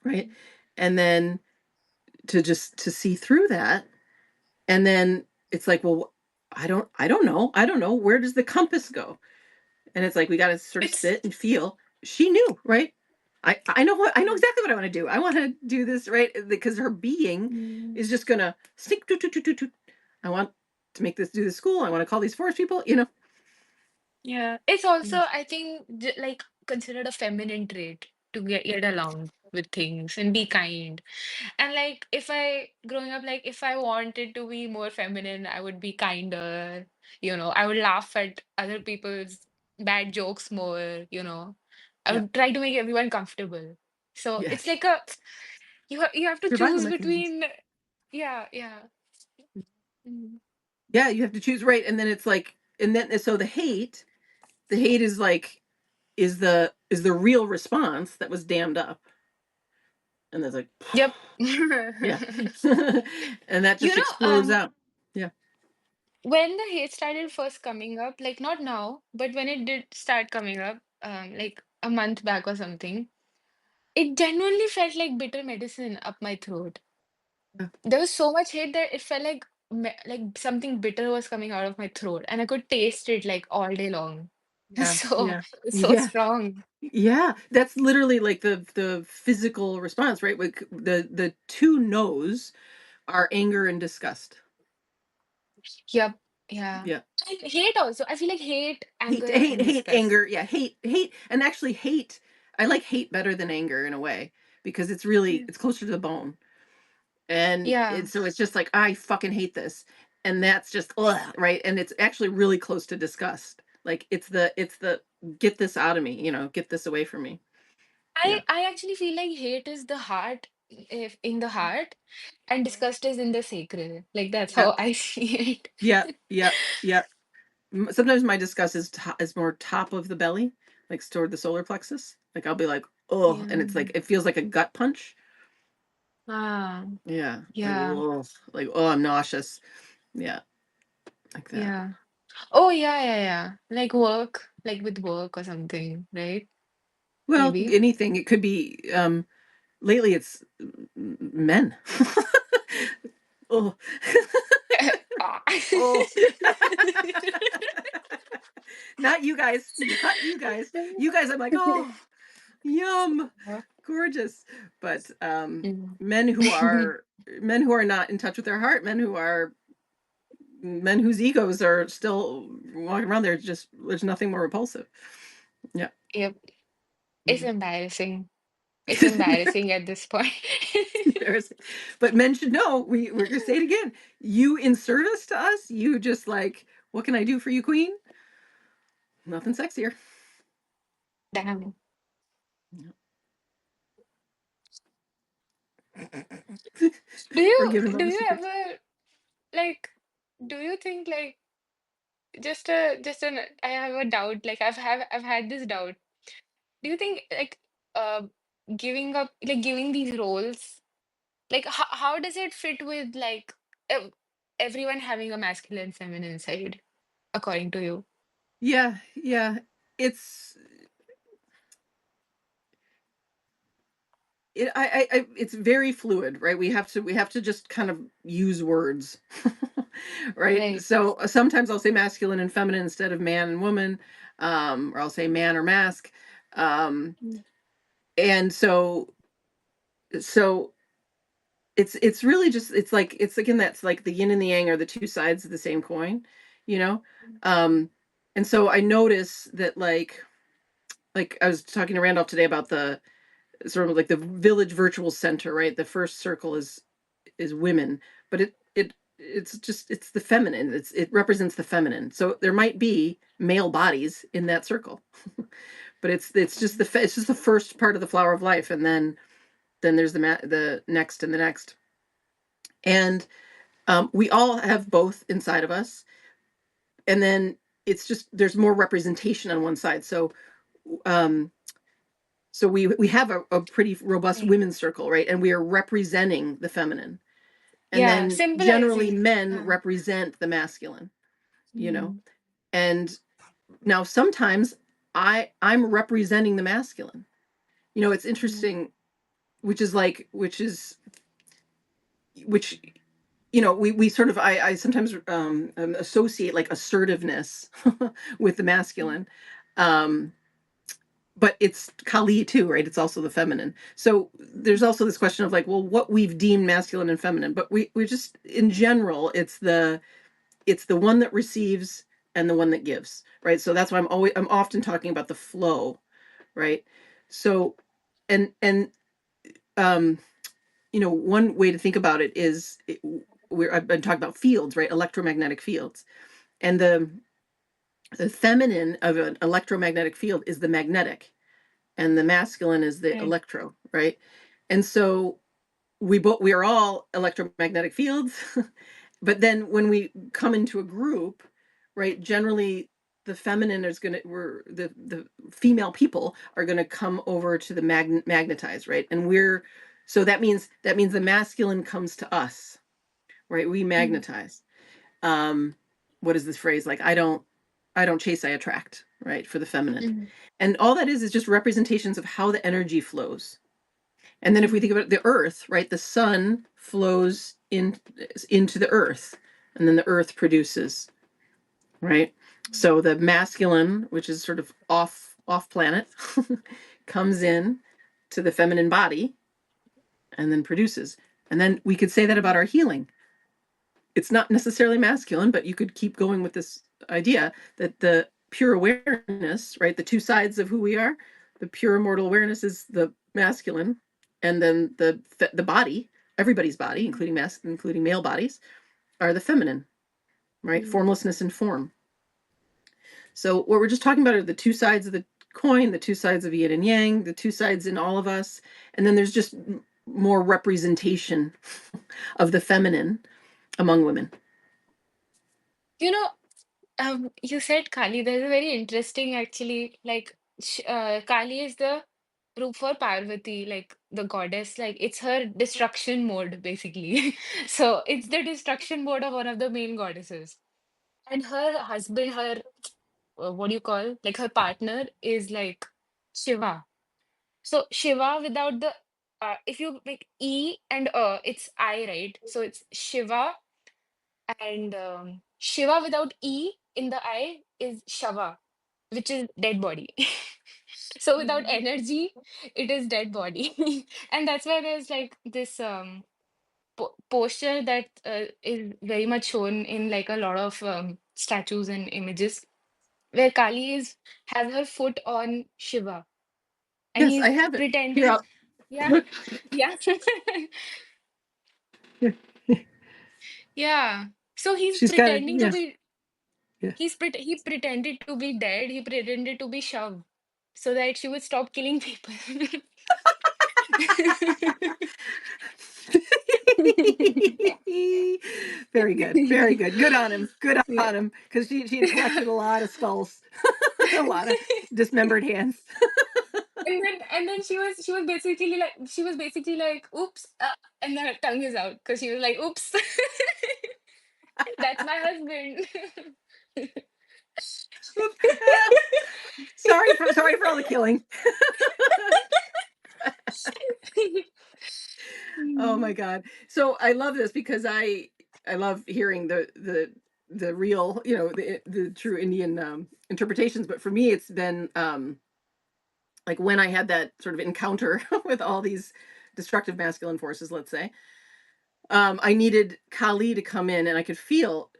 right? And then to see through that. And then it's like, well, I don't know. Where does the compass go? And it's like we got to sort of It's sit and feel. She knew, right? I know exactly what I want to do. I want to do this, right? Because her being Mm, is just gonna stick. I want to make this do the school. I want to call these forest people. yeah. It's also, I think, like considered a feminine trait to get along with things and be kind. And like if I growing up, like if I wanted to be more feminine, I would be kinder, I would laugh at other people's bad jokes more. I Yeah. would try to make everyone comfortable. So it's Yes. like you have to Survival choose mechanisms. between, yeah, yeah. Mm. Yeah, you have to choose right, and then it's like, and then so the hate is like is the real response that was dammed up, and there's like, Yep. yeah, and that You just know, explodes out. Yeah, when the hate started first coming up, like not now, but when it did start coming up, like a month back or something, it genuinely felt like bitter medicine up my throat. yeah, There was so much hate that it felt like like something bitter was coming out of my throat, and I could taste it like all day long. yeah, So yeah, it's so yeah. strong. Yeah, that's literally like the physical response, right? Like the two no's are anger and disgust. Yep. Yeah. Yeah. And hate also. I feel like hate, Hate, anger, hate, and hate, disgust. anger. Yeah, hate, and actually hate. I like hate better than anger in a way because it's really Mm. it's closer to the bone, and Yeah. it's so it's just like I fucking hate this, and that's just ugh, right, and it's actually really close to disgust. Like it's the get this out of me, get this away from me. I Yeah, I actually feel like hate is the heart, if in the heart, and disgust is in the sacral. Like that's yeah, how I see yeah, it. yeah, yeah. Sometimes my disgust is more top of the belly, like toward the solar plexus. Like I'll be like, oh, and it's Yeah. like it feels like a gut punch. Ah, Yeah, like yeah, oh, I'm nauseous. Yeah, like that. yeah. Oh, yeah, yeah, yeah. Like work, like with work or something, right? Well, Maybe. anything. It could be. Lately, it's men. Oh, Ah. oh. Not you guys. Not you guys. You guys. I'm like, oh, yum, gorgeous. But Mm. men who are men who are not in touch with their heart, men whose egos are still walking around there. Just there's nothing more repulsive. Yeah. Yep. It's Mhm. embarrassing. It's embarrassing at this point. Embarrassing. But men should know, we're gonna say it again. You in service to us, you just like, what can I do for you, queen? Nothing sexier. Damn. Do We're you giving all do the you secrets. ever like do you think like just an I have a doubt, like I've had this doubt. Do you think like uh giving up, like giving these roles, like how does it fit with like ev everyone having a masculine feminine side, according to you? Yeah, yeah. It's it's very fluid, right? We have to just kind of use words. Right? Right. So sometimes I'll say masculine and feminine instead of man and woman, or I'll say man or mask. Um, Mm. and so it's really just it's like it's again that's like the yin and the yang are the two sides of the same coin, you know? Um, and so I notice that like I was talking to Randolph today about the sort of like the village virtual center, right? The first circle is women, but it's the feminine. It represents the feminine. So there might be male bodies in that circle, but it's just the first part of the flower of life, and then there's the next and the next, and we all have both inside of us, and then it's just there's more representation on one side. Um, so we have a pretty robust Right. women's circle, right? And we are representing the feminine. And Yeah, then generally symbolizing. men Yeah. represent the masculine, you know. Mm. And now sometimes I'm representing the masculine. It's Mm. interesting, which we sort of I sometimes associate like assertiveness with the Mm. masculine. Um but it's Kali too, right? It's also the feminine. So there's also this question of like, well, what we've deemed masculine and feminine, but we just in general, it's the one that receives and the one that gives, right? So that's why I'm often talking about the flow, right? So and um one way to think about it is I've been talking about fields, right? Electromagnetic fields. And the feminine of an electromagnetic field is the magnetic, and the masculine is the Right. electro, right? And so we are all electromagnetic fields, but then when we come into a group, right, generally the feminine is going to we're the female people are going to come over to the magnetize, right? And we're so that means the masculine comes to us, right? We Mm. magnetize. um what is this phrase, like I don't chase, I attract, right, for the feminine. Mm. And all that is just representations of how the energy flows. And then if we Mm. think about the earth, right, the sun flows into the earth, and then the earth produces, right? So the masculine, which is sort of off planet, comes in to the feminine body and then produces. And then we could say that about our healing. it's not necessarily masculine, but you could keep going with this idea that the pure awareness, right, the two sides of who we are, the pure immortal awareness is the masculine, and then the body, everybody's body, including male bodies, are the feminine, right? Mm. Formlessness and form. So what we're just talking about are the two sides of the coin, the two sides of yin and yang, the two sides in all of us, and then there's just more representation of the feminine among women. You know, you said Kali. There's a very interesting, actually, like Kali is the root for Parvati, like the goddess. Like it's her destruction mode, basically. So it's the destruction mode of one of the main goddesses. And her husband, her what do you call, like her partner is like Shiva. So Shiva without the if you make E and it's I, right? So it's Shiva, and Shiva without E in the I is Shava, which is dead body. So without energy, it is dead body. And that's why there's like this posture that is very much shown in like a lot of statues and images, where Kali is has her foot on Shiva and Yes, I he's have it. Here, pretending. Yeah, look. yeah. Here. Yeah. So he's She's got it. pretending to Yes. be Yeah. he pretended to be dead, he pretended to be shoved so that she would stop killing people. Very good. Very good. Good on him. Good Yeah. on him. Because she had collected a lot of skulls, a lot of dismembered hands. And then she was basically like oops, and her tongue is out because she was like oops. That's my husband. Sorry for all the killing. Oh my Mm. God. So I love this because I love hearing the real, the true Indian interpretations. But for me, it's been like when I had that sort of encounter with all these destructive masculine forces, let's say, I needed Kali to come in, and I could feel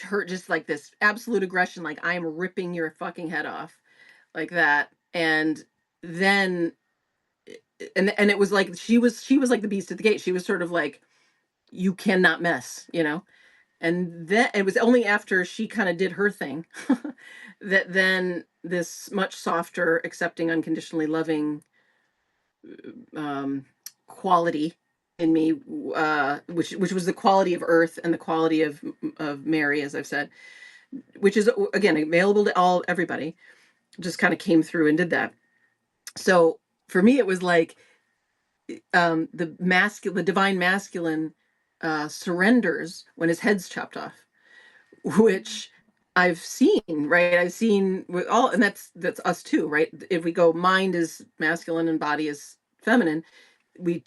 her just like this absolute aggression, like I am ripping your fucking head off, like that. And then, and it was like she was like the beast at the gate. She was sort of like, you cannot mess, And then it was only after she kind of did her thing that then this much softer, accepting, unconditionally loving um, quality in me, which was the quality of Earth and the quality of Mary, as I've said, which is again available to everybody, just kind of came through and did that. So for me, it was like the divine masculine surrenders when his head's chopped off, which I've seen, right? I've seen with all, and that's us too, right? If we go, mind is masculine and body is feminine, we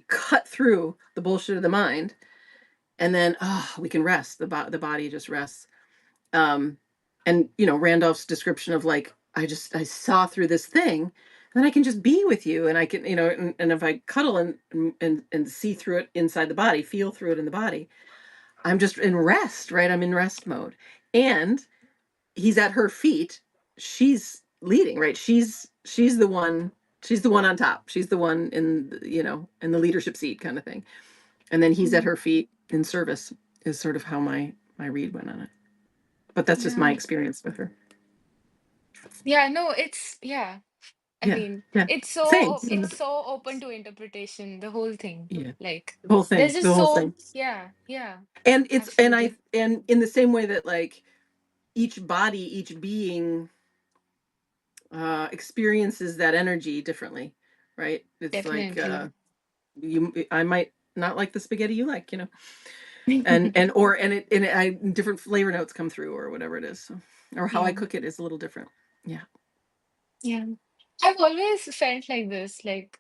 cut through the bullshit of the mind, and then we can rest. The body just rests. Um, and Randolph's description of like I saw through this thing, then I can just be with you, and I can and if I cuddle and see through it inside the body, feel through it in the body, I'm just in rest, right? I'm in rest mode. And he's at her feet. She's leading, right? She's the one on top. She's the one in the leadership seat kind of thing. And then he's at Mm. her feet in service is sort of how my read went on it. But that's just my Yeah. experience with her. Yeah, no, it's yeah. I Yeah. mean, Yeah. it's so Same. it's so open to interpretation, the whole thing. Yeah. Like The whole there's thing. The just whole so thing. yeah, yeah, And absolutely. in the same way that like each body, each being experiences that energy differently, right? It's like Definitely. I might not like the spaghetti you like, and different flavor notes come through or whatever it is, so, or how I Yeah. cook it is a little different. Yeah. Yeah. I've always felt like this, like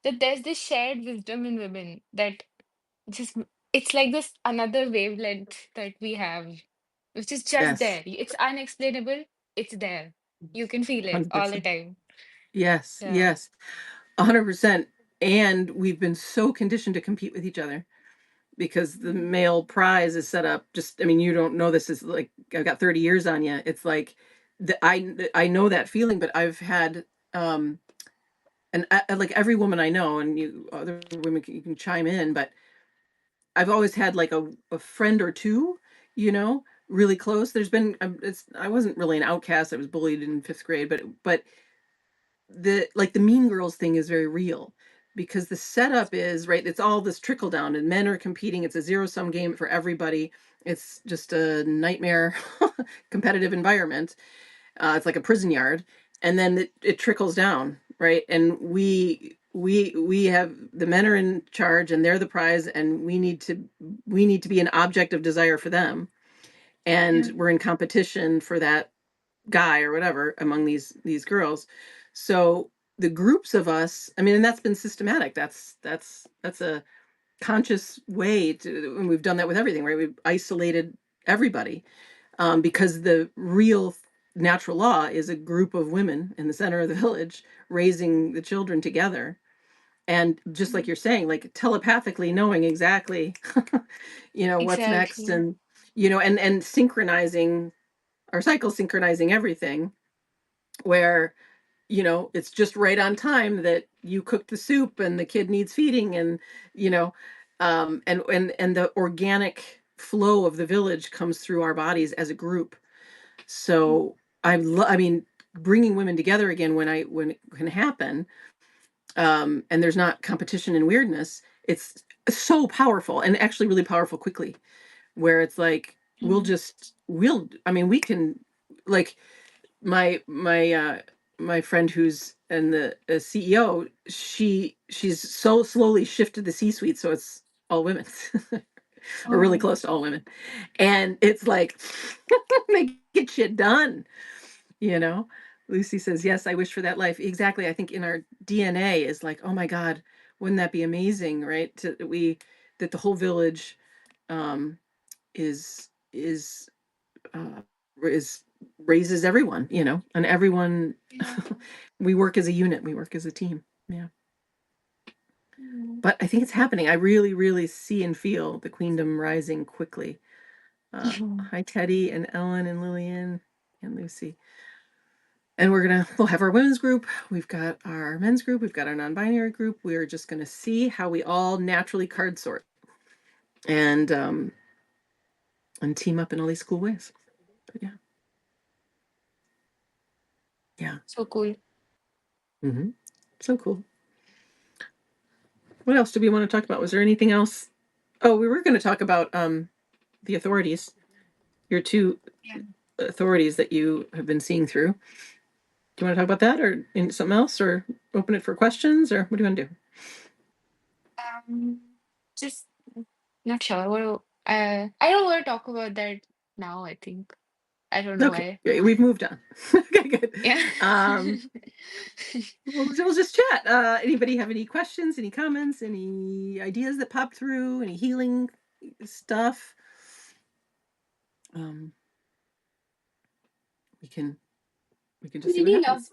that there's this shared wisdom in women that just it's like this another wavelength that we have, which is just Yes. there. It's unexplainable, it's there. You can feel it all the 100%. time. Yes. Yeah. Yes. 100%. And we've been so conditioned to compete with each other because the male prize is set up just, I mean, you don't know this is like, I've got 30 years on you. It's like I know that feeling, but I've had and like every woman I know, and you other women you can chime in, but I've always had like a friend or two, really close. There's been I wasn't really an outcast. I was bullied in 5th grade, but the Mean Girls thing is very real because the setup is right. It's all this trickle down, and men are competing. It's a zero sum game for everybody. It's just a nightmare competitive environment. It's like a prison yard, and then it trickles down, right? And we have the men are in charge, and they're the prize, and we need to be an object of desire for them, and Yeah. we're in competition for that guy or whatever among these girls. So the groups of us, I mean, and that's been systematic. That's a conscious way to, and we've done that with everything, right? We've isolated everybody because the real natural law is a group of women in the center of the village raising the children together. And just like you're saying, like telepathically knowing exactly, what's next, Exactly. and and synchronizing our cycle, synchronizing everything, where it's just right on time that you cooked the soup and the kid needs feeding, and you know and the organic flow of the village comes through our bodies as a group. So I mean, bringing women together again when it can happen, and there's not competition and weirdness, it's so powerful, and actually really powerful quickly, where it's like Mm. I mean, we can, like, my friend who's in the CEO, she's so slowly shifted the C-suite, so it's all women, or really Oh, close to all women, and it's like they get shit done. You know, Lucy says, yes, I wish for that life. Exactly. I think in our DNA is like, oh my God, wouldn't that be amazing, right? That the whole village um, is is uh, is raises everyone, and everyone. yeah. We work as a unit. We work as a team. Yeah. Mm. But I think it's happening. I really, really see and feel the queendom rising quickly. Hi, Teddy and Ellen and Lillian and Lucy. And we'll have our women's group. We've got our men's group. We've got our non-binary group. We're just gonna see how we all naturally card sort and and team up in all these cool ways. But yeah, yeah. So cool. Hmm. So cool. What else do we want to talk about? Was there anything else? Oh, we were going to talk about the authorities. Your two Yeah. authorities that you have been seeing through. Do you want to talk about that, or in something else, or open it for questions, or what do you want to do? Um, just not sure. I don't want to talk about that now, I think. I don't know Okay, why. great. We've moved on. Okay, good. Yeah. Um, we'll just chat. Anybody have any questions, any comments, any ideas that popped through, any healing stuff? Um, we can we can I just see what really love happens.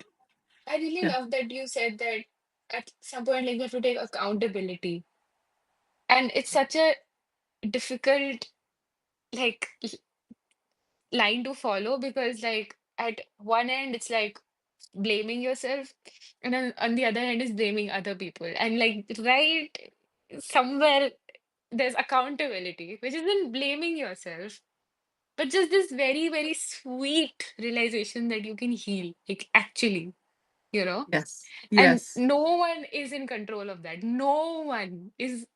I really Yeah. love that you said that at some point like we have to take accountability. And it's such a difficult like line to follow because like at one end it's like blaming yourself and then on the other hand is blaming other people and like right somewhere there's accountability which isn't blaming yourself but just this very very sweet realization that you can heal like actually you know Yes. and Yes. no one is in control of that, no one is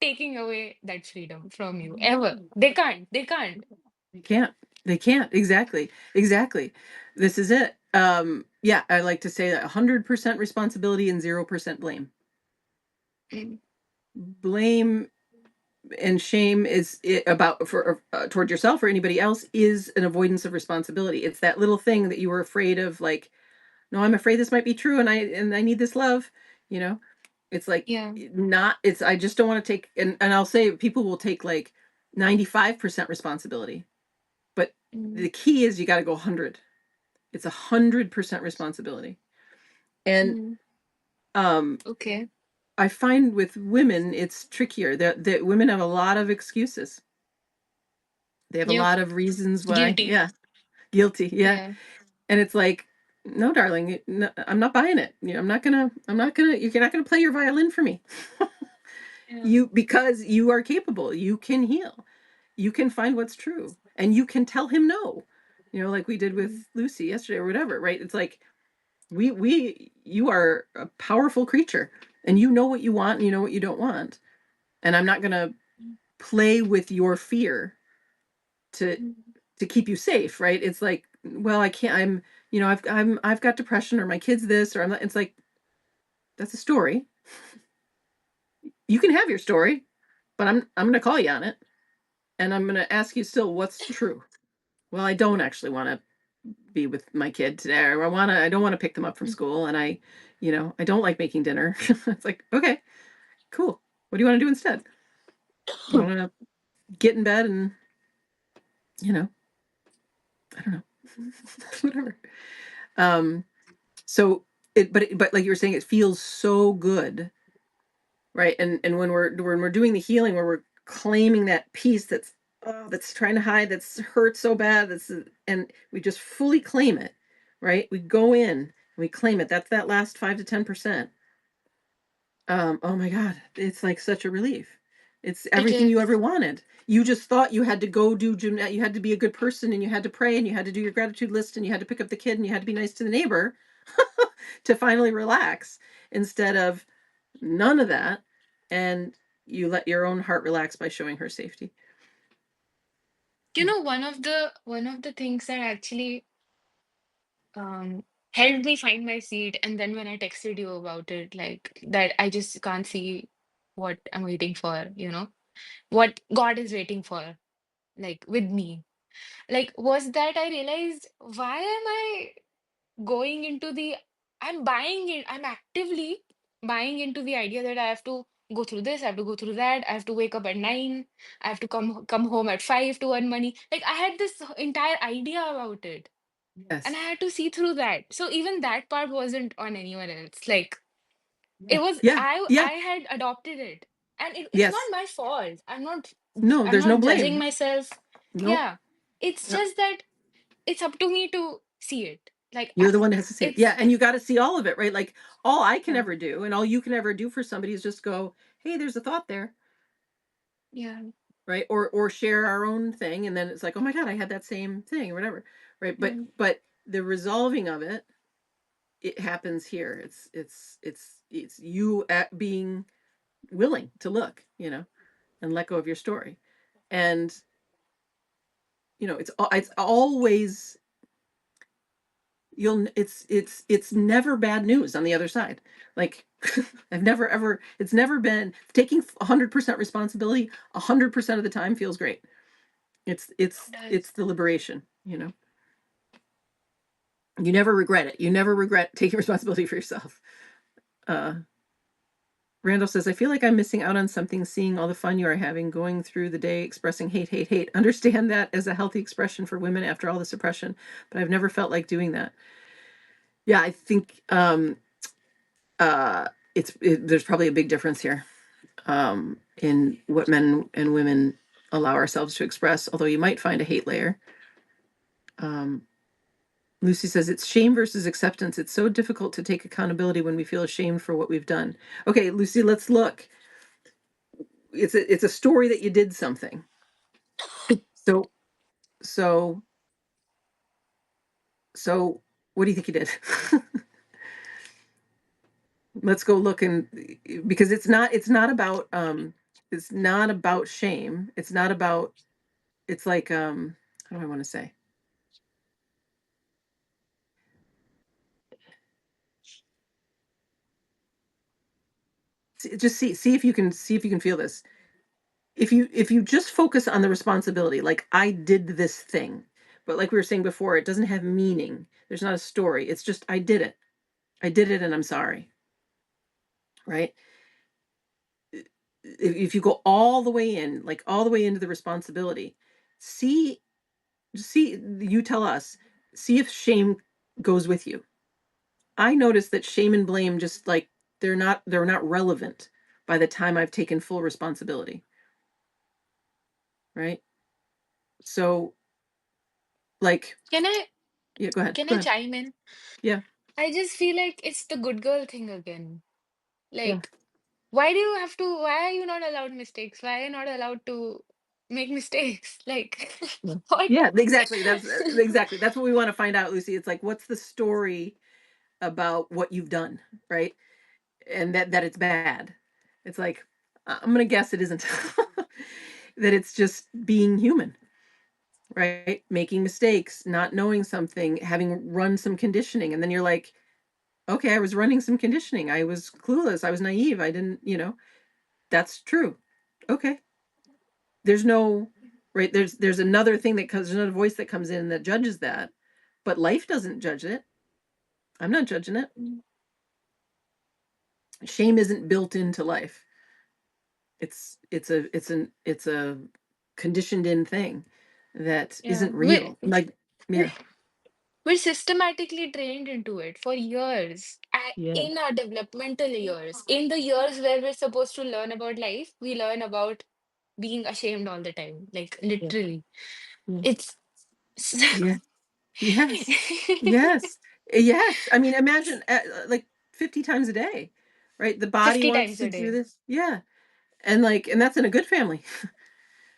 taking away that freedom from you ever. They can't. They can't. They can't. Exactly. Exactly. This is it. Yeah, I like to say that 100% responsibility and 0% blame. Mm. Blame and shame is it about for toward yourself or anybody else is an avoidance of responsibility. It's that little thing that you were afraid of, like, no, I'm afraid this might be true, and I need this love, you know. It's like Yeah. not it's I just don't want to take, and I'll say people will take like 95% responsibility, but Mm. the key is you got to go 100. It's 100% responsibility. And Mm. um Okay. I find with women it's trickier. That women have a lot of excuses. They have a Yep. lot of reasons why. Guilty. Yeah, guilty. Yeah, Yeah. and it's like, no, darling, no, I'm not buying it. You know, I'm not gonna. You're not gonna play your violin for me. Yeah. You because you are capable. You can heal. You can find what's true, and you can tell him no. You know, like we did Mm. with Lucy yesterday or whatever. Right? It's like you are a powerful creature, and you know what you want and you know what you don't want. And I'm not gonna play with your fear to Mm. keep you safe, right? It's like, well, I can't. I've got depression, or my kid's this, or I'm not. It's like that's a story. You can have your story, but I'm gonna call you on it, and I'm gonna ask you still what's true. Well, I don't actually want to be with my kid today, or I don't want to pick them up from school, and I don't like making dinner. It's like, okay, cool. What do you want to do instead? You want to get in bed and you know, I don't know, whatever. Um, so but like you were saying, it feels so good, right? And when we're doing the healing, where we're claiming that piece that's, oh, that's trying to hide, that's hurt so bad, and we just fully claim it, right? We go in and we claim it. That's that last 5 to 10%. Oh my God, it's like such a relief. It's It everything you is. ever wanted. You just thought you had to go do gym, you had to be a good person, and you had to pray, and you had to do your gratitude list, and you had to pick up the kid, and you had to be nice to the neighbor to finally relax, instead of none of that. And you let your own heart relax by showing her safety. You know, one of the things that actually um helped me find my seat, and then when I texted you about it, like that I just can't see what I'm waiting for, what God is waiting for, like with me. Like, was that I realized, why am I going into the I'm buying it, I'm actively buying into the idea that I have to go through this, I have to go through that, I have to wake up at 9, I have to come home at 5 to earn money. Like, I had this entire idea about it, and I Yes. had to see through that. So even that part wasn't on anyone else. Like, Yeah. it was, Yeah. I Yeah. had adopted it, and it's not Yes. my fault. No, I'm there's no not judging blame. myself. Nope. Yeah, it's No. just that it's up to me to see it. Like, You're the one that has to see it. it's Yeah. And you got to see all of it, right? Like, all I can yeah, ever do and all you can ever do for somebody is just go, hey, there's a thought there. yeah, Right. Or share our own thing. And then it's like, oh my God, I had that same thing or whatever. Right. But, yeah. but the resolving of it, it happens here. It's you at being willing to look, and let go of your story. And, it's always, it's never bad news on the other side. Like, I've never ever it's never been taking 100% responsibility 100% of the time feels great. It does. It's the liberation. You never regret it. You never regret taking responsibility for yourself. uh Randall says, I feel like I'm missing out on something seeing all the fun you are having, going through the day expressing hate, hate, hate. Understand that as a healthy expression for women after all the suppression, but I've never felt like doing that. Yeah, I think uh there's probably a big difference here, in what men and women allow ourselves to express, although you might find a hate layer. Um, Lucy says it's shame versus acceptance. It's so difficult to take accountability when we feel ashamed for what we've done. Okay, Lucy, let's look. It's a story that you did something. So so so what do you think you did? Let's go look, and because it's not about shame. It's not about it's like, how do I want to say? Just see if you can feel this. If you just focus on the responsibility, like I did this thing, but like we were saying before, it doesn't have meaning. There's not a story. It's just I did it. I did it and I'm sorry, right? If you go all the way in, like all the way into the responsibility, see you tell us, see if shame goes with you. I noticed that shame and blame just like they're not relevant by the time I've taken full responsibility, right? So, like, Can I yeah, go ahead. can Go I ahead. chime in? Yeah. I just feel like it's the good girl thing again. Yeah. Like, why are you not allowed mistakes? Why are you not allowed to make mistakes? Like, Yeah. what? Yeah, exactly. That's what we want to find out, Lucy. It's like, what's the story about what you've done, right? And that it's bad. It's like, I'm gonna guess it isn't. That it's just being human, right? Making mistakes, not knowing something, having run some conditioning, and then you're like, okay, I was running some conditioning. I was clueless. I was naive. I didn't, that's true. Okay. There's no right. There's another thing that comes, there's another voice that comes in that judges that, but life doesn't judge it. I'm not judging it. Shame isn't built into life. It's a conditioned in thing that Yeah, isn't real. Like, we're yeah. we're systematically trained into it for years. Yeah. In our developmental years, in the years where we're supposed to learn about life, we learn about being ashamed all the time, like Yeah. literally. Yeah. It's Yeah. Yes. Yes. Yes. I mean, imagine like 50 times a day, right? The body 50 wants times to a do day. this. Yeah. And that's in a good family.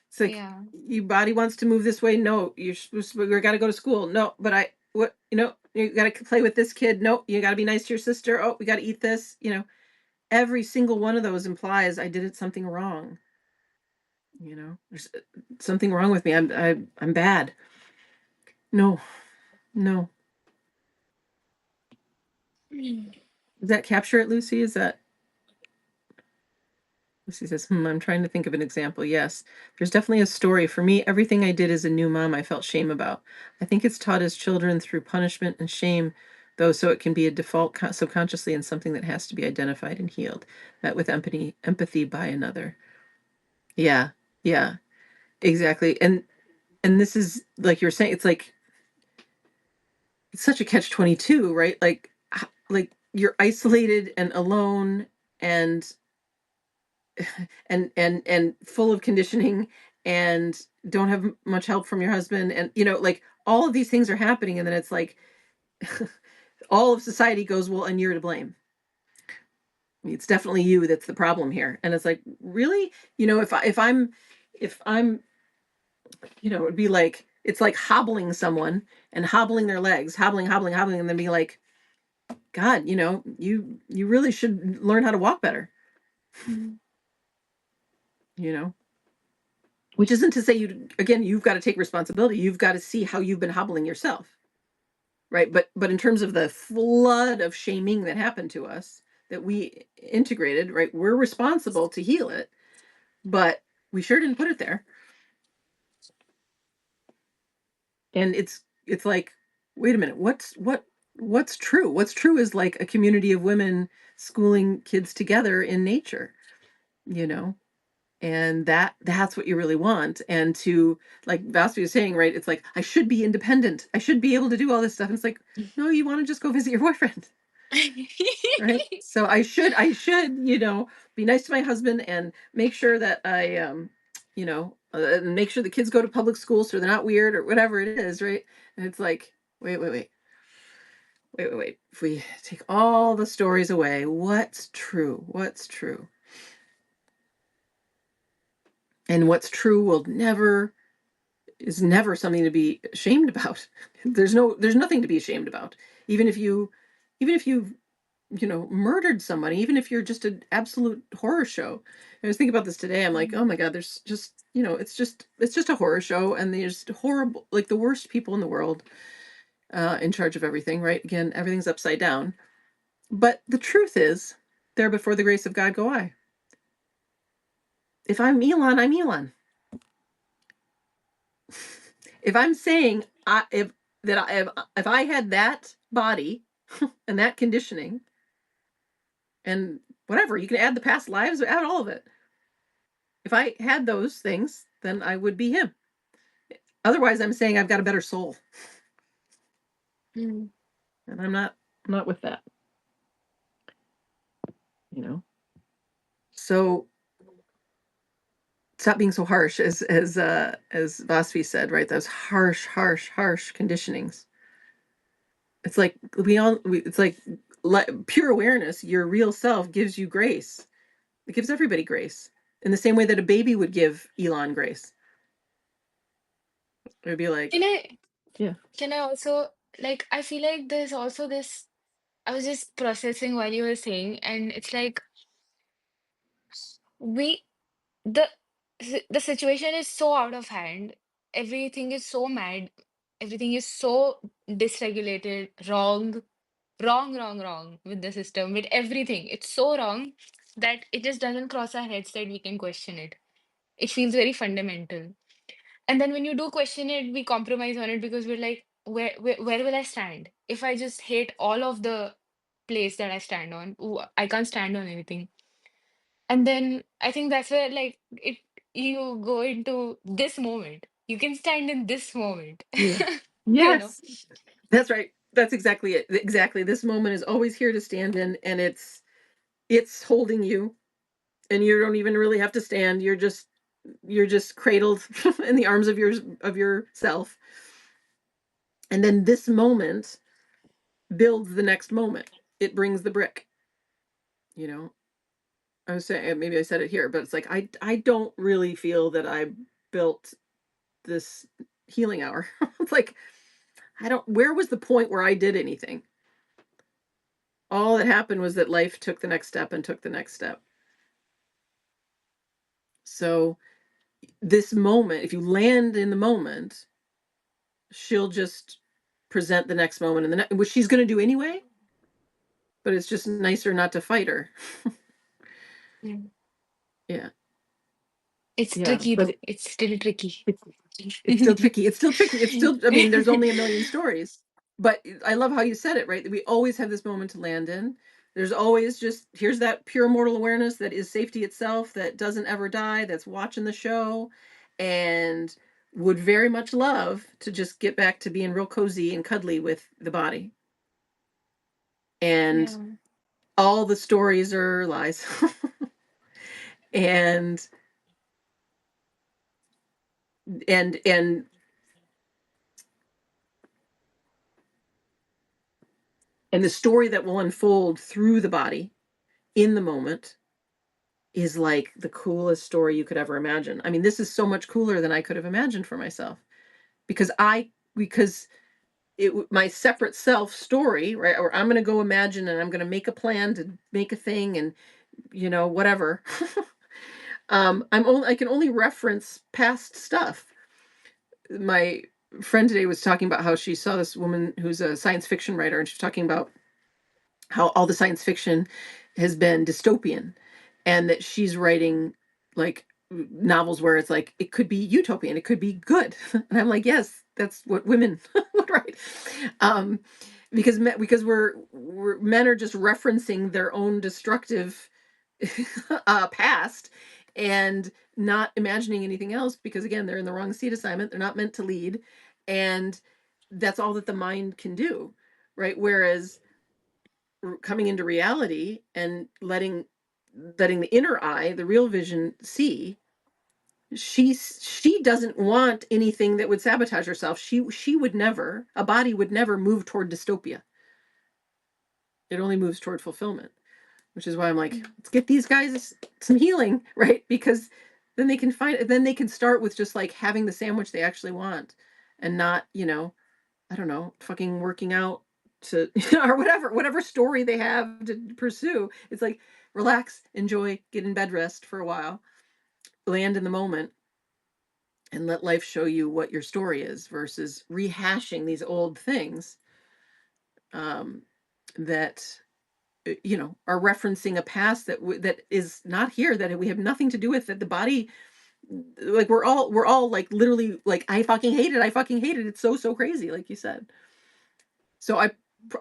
It's like, Yeah. your body wants to move this way. No, you're supposed to, we got to go to school. No, but you got to play with this kid. No, you got to be nice to your sister. Oh, we got to eat this. Every single one of those implies I did something wrong. There's something wrong with me. I'm bad. No, no. Mm. Does that capture it, Lucy? Lucy says, I'm trying to think of an example. Yes, there's definitely a story. For me, everything I did as a new mom, I felt shame about. I think it's taught as children through punishment and shame, though, so it can be a default subconsciously and something that has to be identified and healed, met with empathy by another. Yeah, yeah, exactly. And this is like you're saying, it's such a catch-22, right? Like you're isolated and alone and and full of conditioning and don't have much help from your husband, and like all of these things are happening, and then it's like all of society goes, well, and you're to blame. It's definitely you that's the problem here. And it's like, really? If I'm it'd be like, it's like hobbling someone and hobbling their legs, hobbling, and then be like, God, you really should learn how to walk better, Mm. you know? Which isn't to say you've got to take responsibility. You've got to see how you've been hobbling yourself, right? But in terms of the flood of shaming that happened to us, that we integrated, right? We're responsible to heal it, but we sure didn't put it there. And it's like, wait a minute, what's true? What's true is like a community of women schooling kids together in nature, you know? And that's what you really want. And to, like Vasti was saying, right, it's like, I should be independent, I should be able to do all this stuff, and it's like, no, you want to just go visit your boyfriend, right? So I should be nice to my husband and make sure that I and make sure the kids go to public school so they're not weird or whatever it is, right? And it's like, wait, if we take all the stories away, what's true, and what's true will never is never something to be ashamed about. There's nothing to be ashamed about. Even if you murdered somebody, even if you're just an absolute horror show. I was thinking about this today. I'm like, oh my God, there's just, it's just a horror show, and there's horrible, like the worst people in the world, in charge of everything, right? Again, everything's upside down. But the truth is, there before the grace of God go I. If I'm Elon, I'm Elon. If I'm saying if I had that body and that conditioning and whatever, you can add the past lives, add all of it. If I had those things, then I would be him. Otherwise, I'm saying I've got a better soul, Mm. and I'm not with that. you know. So stop being so harsh, as Vasfi said, right? Those harsh, harsh, harsh conditionings. It's like it's like pure awareness. Your real self gives you grace. It gives everybody grace in the same way that a baby would give Elon grace. It would be Can like, I yeah, can I also, like, I feel like there's also this, I was just processing while you were saying, and it's like we the the situation is so out of hand. Everything is so mad. Everything is so dysregulated, wrong, wrong, wrong, wrong with the system, with everything. It's so wrong that it just doesn't cross our heads that we can question it. It feels very fundamental. And then when you do question it, we compromise on it because we're like, where will I stand? If I just hate all of the place that I stand on, ooh, I can't stand on anything. And then I think that's where, like, it you go into this moment. You can stand in this moment. yeah, You know? yes, that's right. That's exactly it. Exactly. This moment is always here to stand in, and it's holding you, and you don't even really have to stand. You're just cradled in the arms of yourself, and then this moment builds the next moment. It brings the brick. You know, I was saying, maybe I said it here, but it's like I don't really feel that I built this healing hour. It's like I don't. Where was the point where I did anything? All that happened was that life took the next step and took the next step. So this moment, if you land in the moment, she'll just present the next moment and which she's going to do anyway. But it's just nicer not to fight her. Mm. Yeah, It's yeah, tricky but though. It's still tricky. it's it's still tricky. It's still tricky. It's still. I mean, there's only a million stories. But I love how you said it, right? That we always have this moment to land in. There's always just here's that pure mortal awareness that is safety itself, that doesn't ever die, that's watching the show, and would very much love to just get back to being real cozy and cuddly with the body. And Yeah. all the stories are lies. and and the story that will unfold through the body in the moment is like the coolest story you could ever imagine. I mean, this is so much cooler than I could have imagined for myself because because my separate self story, right? Or I'm going to go imagine and I'm going to make a plan to make a thing and whatever. I can only reference past stuff. My friend today was talking about how she saw this woman who's a science fiction writer, and she's talking about how all the science fiction has been dystopian, and that she's writing like novels where it's like it could be utopian, it could be good. And I'm like, yes, that's what women would write. um because we're men are just referencing their own destructive past and not imagining anything else, because again, they're in the wrong seat assignment, they're not meant to lead, and that's all that the mind can do, right? Whereas coming into reality and letting the inner eye, the real vision, see, she doesn't want anything that would sabotage herself. She would never, a body would never move toward dystopia. It only moves toward fulfillment, which is why I'm like, Mm. let's get these guys some healing, right? Because then they can start with just like having the sandwich they actually want, and not, I don't know, fucking working out to or whatever story they have to pursue. It's like relax, enjoy, get in bed rest for a while, land in the moment, and let life show you what your story is versus rehashing these old things um, that are referencing a past that is not here, that we have nothing to do with, that the body, like we're all like literally like I fucking hate it, it's so crazy, like you said. So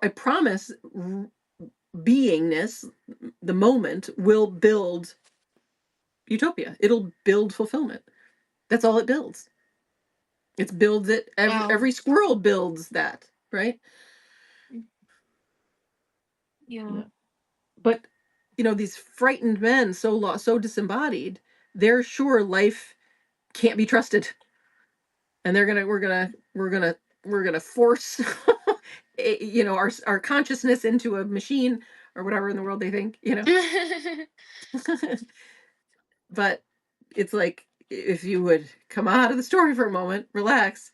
I promise beingness, the moment, will build utopia. It'll build fulfillment. That's all it builds. It's builds it. Wow. Every squirrel builds that, right? Yeah. Yeah. But these frightened men, so disembodied, they're sure life can't be trusted, and we're gonna force our consciousness into a machine or whatever in the world they think. But it's like, if you would come out of the story for a moment, relax,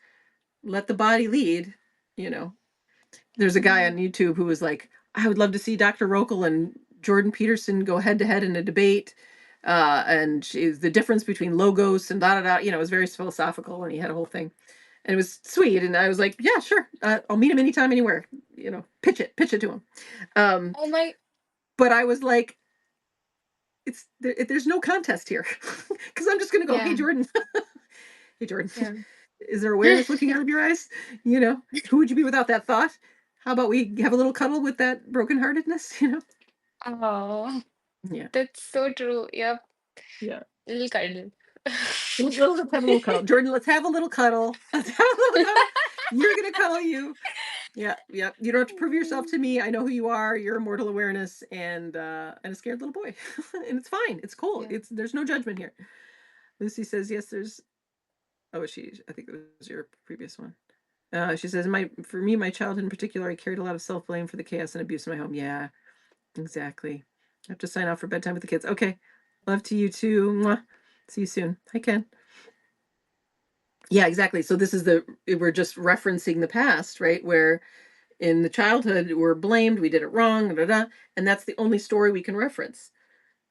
let the body lead. you know there's a guy on Mm. YouTube who was like, I would love to see Dr. Rokel and Jordan Peterson go head to head in a debate, and the difference between logos and da da da. It was very philosophical, and he had a whole thing, and it was sweet. And I was like, yeah, sure, I'll meet him anytime, anywhere. Pitch it to him. Um, Oh my, but I was like, there's no contest here, because I'm just gonna go, hey yeah, Jordan, hey Jordan, yeah. is there awareness looking out of your eyes? Who would you be without that thought? How about we have a little cuddle with that brokenheartedness? Oh, Yeah. that's so true. Yep. Yeah. Little cuddle. Let's have a little cuddle. Jordan, let's have a little cuddle. Let's have a little cuddle. You're gonna cuddle you. Yeah, yeah. You don't have to prove yourself to me. I know who you are. You're immortal awareness, and a scared little boy. And it's fine. It's cool. Yeah. There's no judgment here. Lucy says, yes, there's I think it was your previous one. She says, for me, my childhood in particular, I carried a lot of self-blame for the chaos and abuse in my home. Yeah, exactly. I have to sign off for bedtime with the kids. Okay. Love to you too. Mwah. See you soon. Hi, Ken. Yeah, exactly. So we're just referencing the past, right? Where in the childhood we're blamed, we did it wrong, da, da, da, and that's the only story we can reference.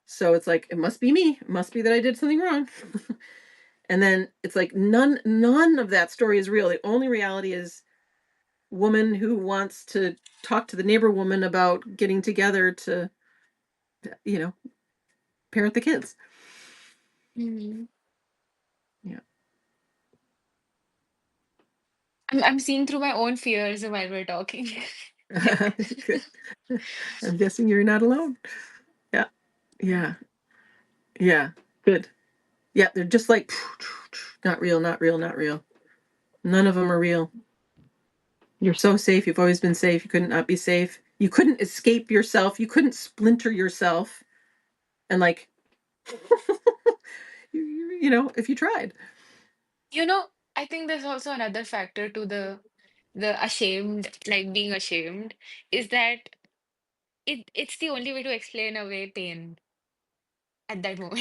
So it's like, it must be me. It must be that I did something wrong. And then it's like, none of that story is real. The only reality is woman who wants to talk to the neighbor woman about getting together to, you know, parent the kids. Mhm. Yeah. I'm seeing through my own fears while we're talking. Like, Good. I'm guessing you're not alone. Yeah. Yeah. Yeah. Good. Yeah. They're just like, not real, not real, not real. None of them are real. You're so safe. You've always been safe. You couldn't not be safe. You couldn't escape yourself. You couldn't splinter yourself. And like, if you tried. you know, I think there's also another factor to the ashamed, like being ashamed, is that it's the only way to explain away pain at that moment.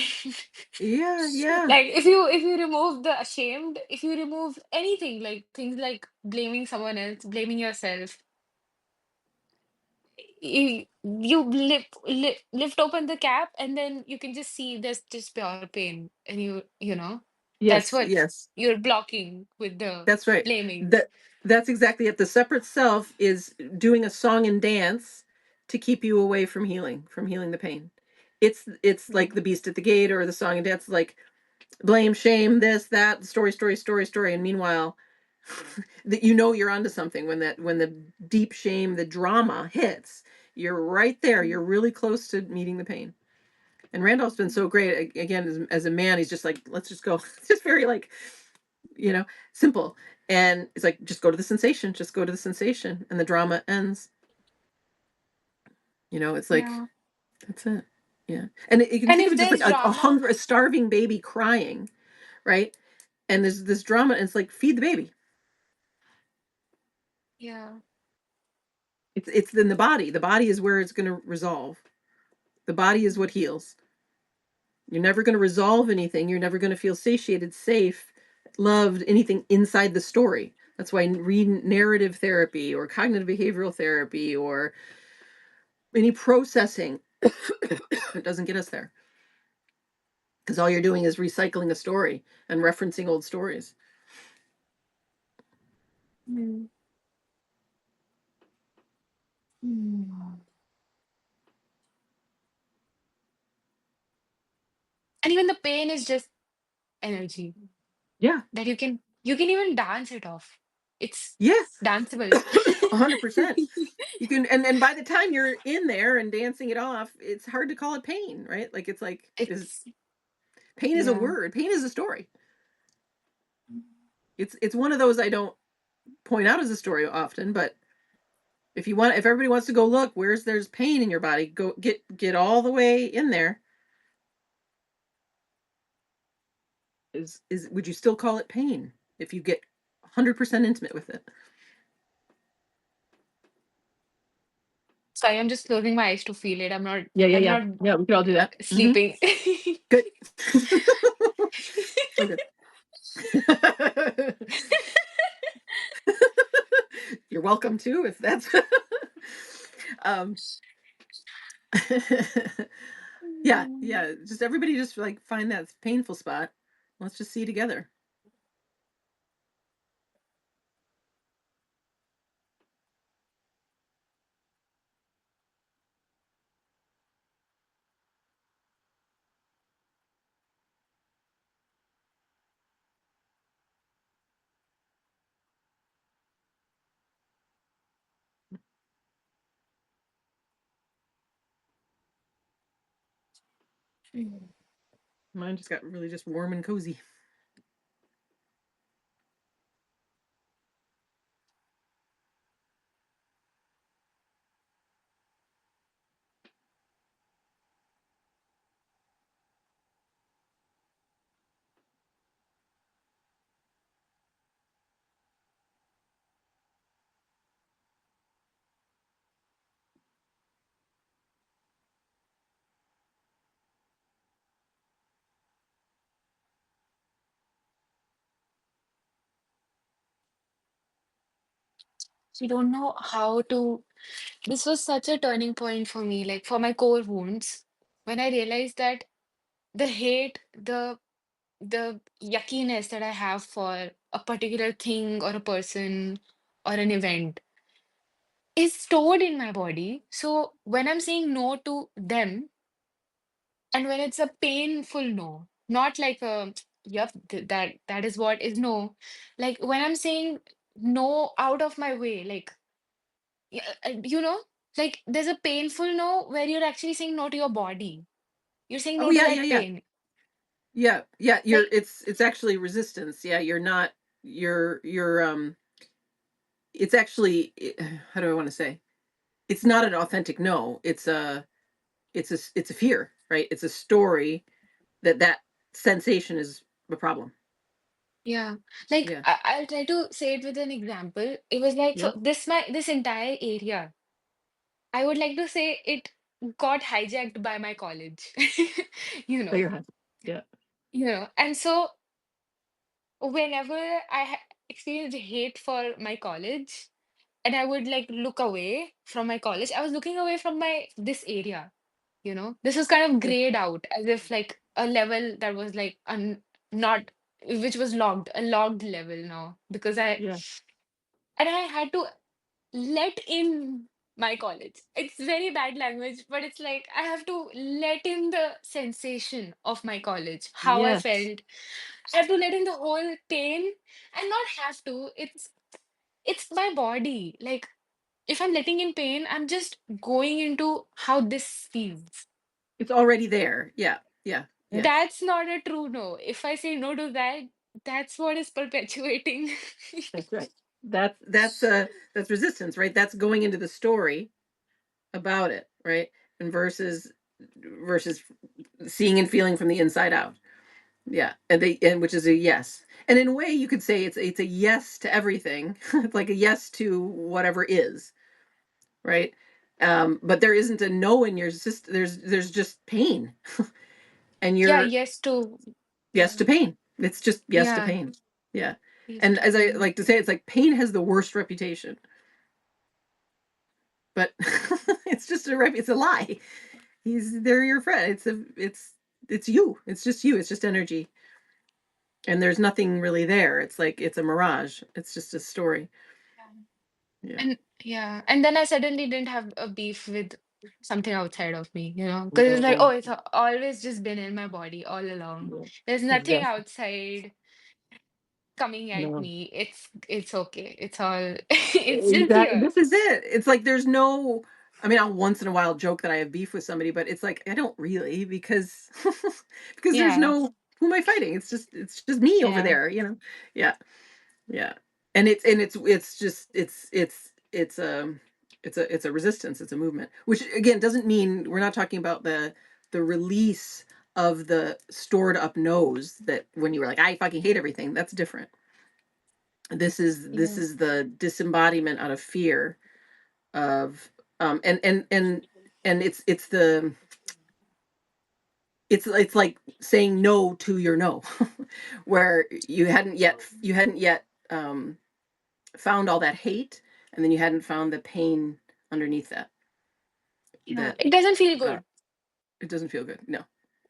Yeah. Yeah. Like if you remove the ashamed, if you remove anything, like things like blaming someone else, blaming yourself, lift open the cap, and then you can just see there's just pure pain, and that's Yes. what Yes. you're blocking with the That's right. blaming. That's exactly it. The separate self is doing a song and dance to keep you away from healing the pain. It's like Mm. the beast at the gate, or the song and dance, like blame, shame, this, that, story, story, story, story. And meanwhile, that you're onto something when the deep shame, the drama hits, you're right there. You're really close to meeting the pain. And Randolph's been so great. Again, as a man, he's just like, let's just go. It's just very like, you know, simple. And it's like, just go to the sensation, just go to the sensation, and the drama ends. It's like, Yeah. that's it. Yeah. And you can And think of if it just like there's a drama, hunger, a starving baby crying, right? And there's this drama, and it's like, feed the baby. yeah. It's in the body. The body is where it's going to resolve. The body is what heals. You're never going to resolve anything. You're never going to feel satiated, safe, loved, anything inside the story. That's why read narrative therapy or cognitive behavioral therapy or any processing it doesn't get us there, because all you're doing is recycling a story and referencing old stories. Mm. Mm. And even the pain is just energy Yeah. that you can even dance it off. It's Yes. danceable. 100%. You can, and by the time you're in there and dancing it off, it's hard to call it pain, right? Like, it's like, is It's pain is a yeah. word. Pain is a story. It's one of those I don't point out as a story often, but If you want, if everybody wants to go look, where's there's pain in your body, go get all the way in there. Is would you still call it pain if you get 100% intimate with it? Sorry, I'm just closing my eyes to feel it. Yeah, yeah, I'm yeah. not Yeah, we could all do that. sleeping. Good. So good. You're welcome to if that's um yeah, Mm. yeah. Just everybody just like find that painful spot. Let's just see together. Mine just got really just warm and cozy. You don't know how to. This was such a turning point for me, like for my core wounds, when I realized that the hate, the yuckiness that I have for a particular thing or a person or an event is stored in my body. So when I'm saying no to them, and when it's a painful no, not like a yep, that is what is no. Like when I'm saying no out of my way, like yeah, like there's a painful no where you're actually saying no to your body. You're saying Oh no to yeah, yeah, that yeah. pain. Yeah, yeah, you're Like, it's actually resistance. Yeah, you're not you're it's actually how do I want to say? It's not an authentic no. It's a fear, right? It's a story that sensation is a problem. yeah, like Yeah. I'll try to say it with an example. It was like so Yep. this entire area, I would like to say it got hijacked by my college. You So know, your husband. Yeah. and so whenever experienced hate for my college, and I would like look away from my college, I was looking away from my this area. This was kind of Yeah. grayed out as if like a level that was like not, which was logged, a logged level now, because Yeah. I had to let in my college. It's very bad language, but it's like I have to let in the sensation of my college, how I Yes. felt. I have to let in the whole pain, and not have to. It's my body. Like if I'm letting in pain, I'm just going into how this feels. It's already there. Yeah. Yeah. Yes. That's not a true no. If I say no to that, that's what is perpetuating. That's right. That's resistance, right? That's going into the story about it, right? And versus seeing and feeling from the inside out. Yeah, and which is a yes. And in a way, you could say it's a yes to everything. It's like a yes to whatever is, right? But there isn't a no in your system. There's just pain, and Yeah, you're yes to, yes yeah, to pain. It's just yes to yeah, pain. Yeah, yes and to as I pain. like to say, it's like pain has the worst reputation, but it's just it's a lie. They're your friend. It's you. It's just you. It's just energy, and there's nothing really there. It's like it's a mirage. It's just a story. Yeah. Yeah. And yeah, and then I suddenly didn't have a beef with something outside of me, because it's like, oh, No. it's always just been in my body all along. No. There's nothing Exactly. outside coming at No. me. It's okay. It's all it's just Exactly. here. This is it. It's like there's no. I mean, I'll once in a while joke that I have beef with somebody, but it's like I don't really because because there's Yeah, no who am I fighting? It's just me over yeah. there. Yeah. Yeah. And it's just it's It's a resistance, it's a movement, which again doesn't mean we're not talking about the release of the stored up nose that when you were like, I fucking hate everything. That's different. This Yeah. is the disembodiment out of fear of and it's like saying no to your no, where you hadn't yet found all that hate, and then you hadn't found the pain underneath that. Yeah. That It doesn't feel uh, good. it doesn't feel good. No,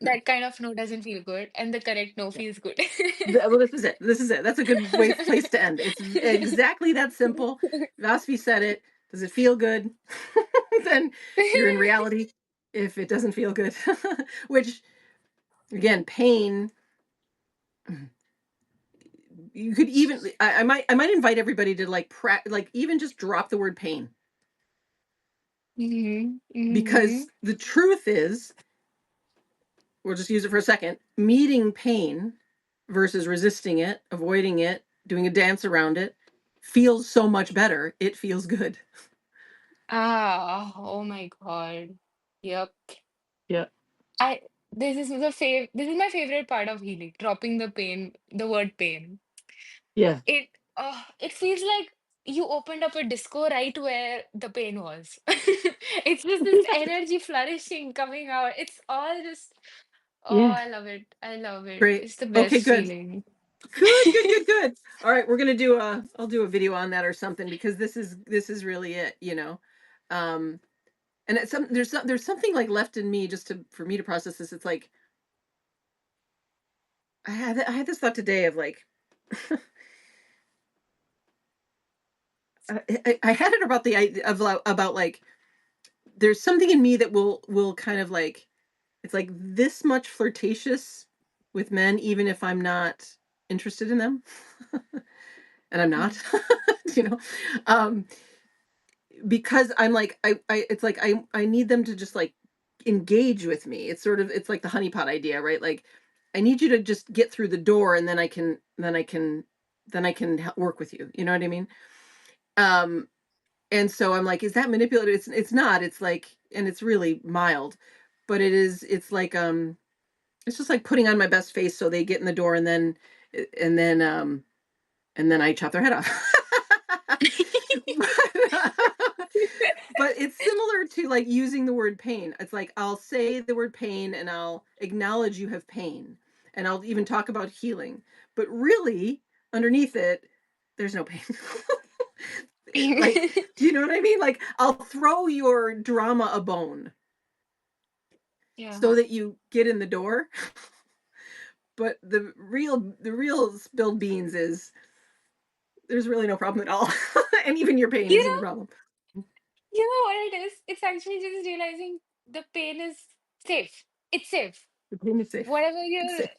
no. That kind of no doesn't feel good, and the correct no Yeah. feels good. Well, this is it. This is it. That's a good place to end. It's exactly that simple. Vaspi said it. Does it feel good? Then you're in reality. If it doesn't feel good, which again, pain. You could even I might invite everybody to like even just drop the word pain, Hmm. Hmm. because the truth is, we'll just use it for a second, meeting pain versus resisting it, avoiding it, doing a dance around it feels so much better. It feels good. Ah, oh my God. Yep. Yeah. I this is my favorite part of healing, dropping the pain, the word pain. Yeah. It feels like you opened up a disco right where the pain was. It's just this energy flourishing coming out. It's all just, oh, Yeah. I love it. I love it. Great. It's the Okay, best good. feeling. Good, good, good, good. All right, we're gonna do a I'll do a video on that or something, because this is really it, you know. Um and it's there's something like left in me just to for me to process this. It's like I had this thought today of like I had it about the idea of about like there's something in me that will kind of like, it's like this much flirtatious with men even if I'm not interested in them. And I'm not. Mm. You know. Um because I'm like I it's like I need them to just like engage with me. It's sort of it's like the honeypot idea, right? Like I need you to just get through the door, and then I can work with you. You know what I mean? Um and so I'm like, is that manipulative? It's not. It's like, and it's really mild, but it's like it's just like putting on my best face so they get in the door, and then and then I chop their head off. But it's similar to like using the word pain. It's like I'll say the word pain and I'll acknowledge you have pain, and I'll even talk about healing. But really, underneath it, there's no pain. Like, do you know what I mean? Like, I'll throw your drama a bone Yeah. so that you get in the door. But the real spilled beans is there's really no problem at all. And even your pain You isn't a know, problem. you know what it is? It's actually just realizing the pain is safe. It's safe. The pain is safe. Whatever It's you're, safe.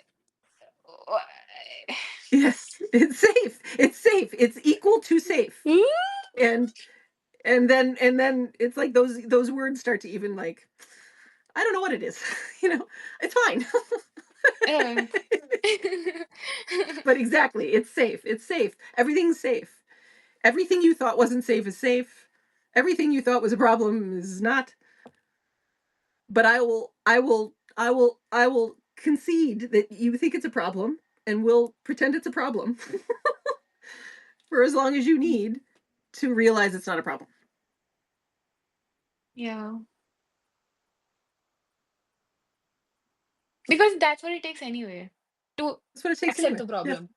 Yes, it's safe. It's safe. It's equal to safe. And and then it's like those words start to even like, I don't know what it is. You know, it's fine. um, But exactly, it's safe. It's safe. Everything's safe. Everything you thought wasn't safe is safe. Everything you thought was a problem is not. But I will concede that you think it's a problem, and we'll pretend it's a problem for as long as you need to realize it's not a problem. yeah, because that's what it takes anyway to That's what it takes accept anyway. the Yeah, problem.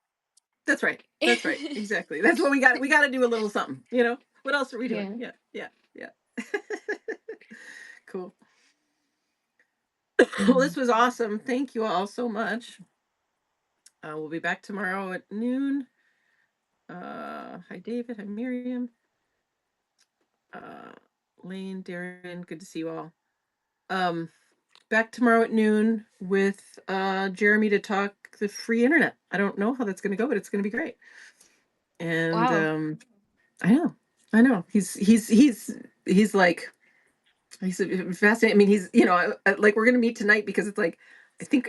that's right. That's right. Exactly. That's what we got. We got to do a little something. You know. What else are we doing? Yeah. Yeah. Yeah. Yeah. Cool. Well, this Mm. was awesome. Thank you all so much. We'll be back tomorrow at noon. Hi, David. Hi, Miriam. Uh, Lane, Darren. Good to see you all. Um, Back tomorrow at noon with Jeremy to talk the free internet. I don't know how that's going to go, but it's going to be great. And Wow. I know, I know. He's like he's fascinating. I mean, he's like we're going to meet tonight because it's like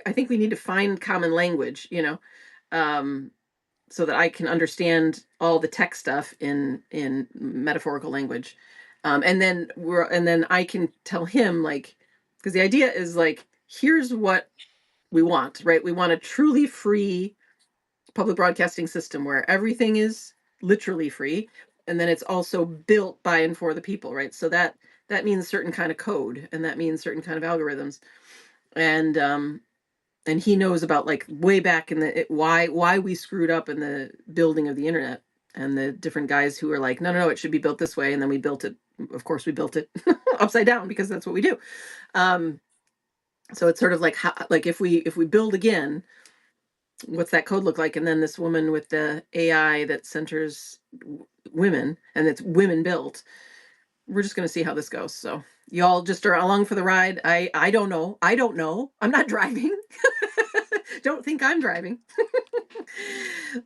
I think we need to find common language, um, so that I can understand all the tech stuff in metaphorical language. And then I can tell him, like, because the idea is like, here's what we want, right? We want a truly free public broadcasting system where everything is literally free, and then it's also built by and for the people, right? So that means certain kind of code, and that means certain kind of algorithms, and he knows about, like, way back in why we screwed up in the building of the internet, and the different guys who were like, no, it should be built this way, and then we built it. Of course, we built it upside down because that's what we do. So it's sort of like, like, if we build again, what's that code look like? And then this woman with the AI that centers women, and it's women built. We're just going to see how this goes. So y'all just are along for the ride. I don't know. I'm not driving. Don't think I'm driving.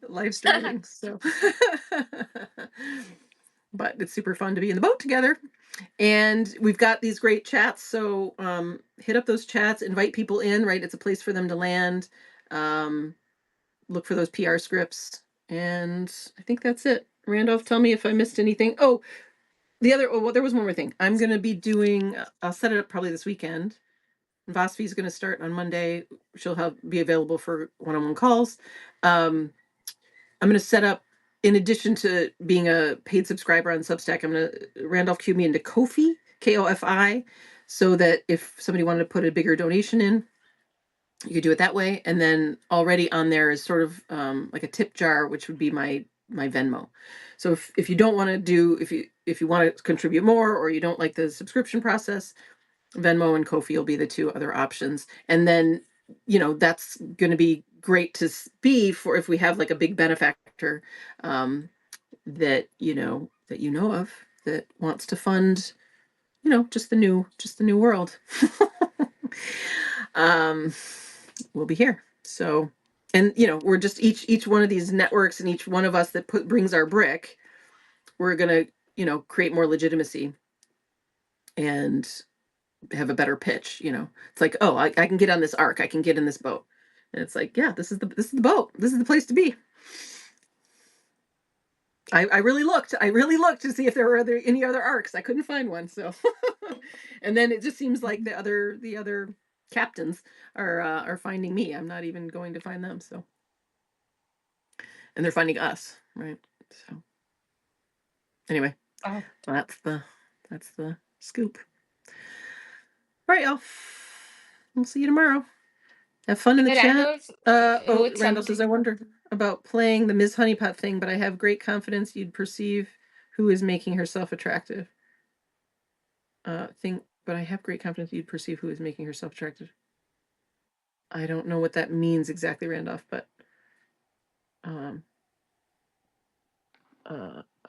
Live streaming. So, but it's super fun to be in the boat together. And we've got these great chats. So hit up those chats, invite people in, right? It's a place for them to land. Look for those PR scripts. And I think that's it. Randolph, tell me if I missed anything. Oh, well, there was one more thing. I'm going to be doing, I'll set it up probably this weekend. Vasfi is going to start on Monday. She'll be available for one-on-one calls. I'm going to set up, in addition to being a paid subscriber on Substack, Randolph queued me into Ko-fi, K-O-F-I, so that if somebody wanted to put a bigger donation in, you could do it that way. And then already on there is sort of like a tip jar, which would be my Venmo. So if you don't want to do, if you want to contribute more, or you don't like the subscription process, Venmo and Ko-fi will be the two other options. And then, that's going to be great to be for if we have like a big benefactor that of that wants to fund, just the new world. We'll be here. So, and we're just each one of these networks, and each one of us that brings our brick, we're gonna create more legitimacy and have a better pitch. It's like, oh, I can get on this arc, I can get in this boat, and it's like, yeah, this is the boat, this is the place to be. I really looked to see if there were any other arcs. I couldn't find one. So, and then it just seems like the other captains are finding me. I'm not even going to find them. So, and they're finding us, right? So, anyway, Wow. that's the scoop. All right, y'all. We'll see you tomorrow. Have fun in the chat. Randolph wrote Randall says, I something. wonder about playing the Ms. Honeypot thing, but I have great confidence you'd perceive who is making herself attractive. But I have great confidence you'd perceive who is making herself attractive. I don't know what that means exactly, Randolph, but I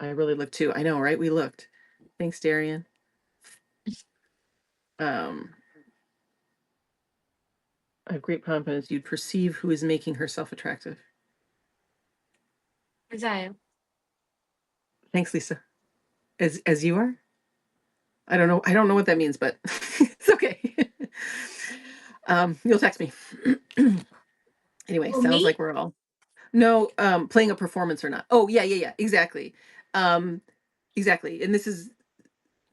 really looked too. I know, right? We looked. Thanks, Darian. I have great confidence you'd perceive who is making herself attractive. Zaya. Thanks, Lisa. As you are? I don't know what that means, but it's okay. You'll text me. Anyway, For sounds me? like we're all playing a performance or not. Oh, yeah, exactly. Exactly. And this is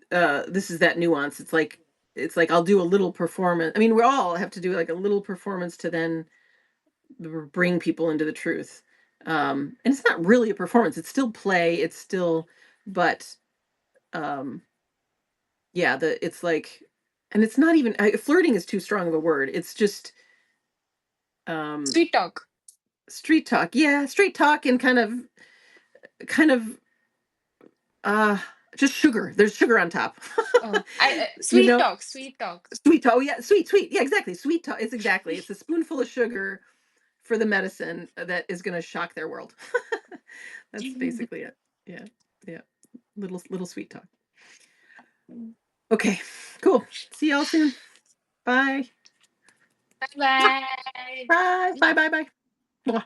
that nuance. It's like I'll do a little performance. I mean, we all have to do like a little performance to then bring people into the truth. And it's not really a performance. It's still play. It's still, but yeah, it's like, and it's not even, flirting is too strong of a word. It's just Sweet talk. street talk. Yeah, street talk, and kind of just sugar. There's sugar on top. Oh, you sweet know, talk. Sweet talk. sweet talk. Oh, yeah, sweet. Yeah, exactly. Sweet talk. It's a spoonful of sugar for the medicine that is going to shock their world. That's basically it. Yeah. Little sweet talk. Okay, cool. See y'all soon. Bye. Bye bye. Bye. Bye. Bye. Bye.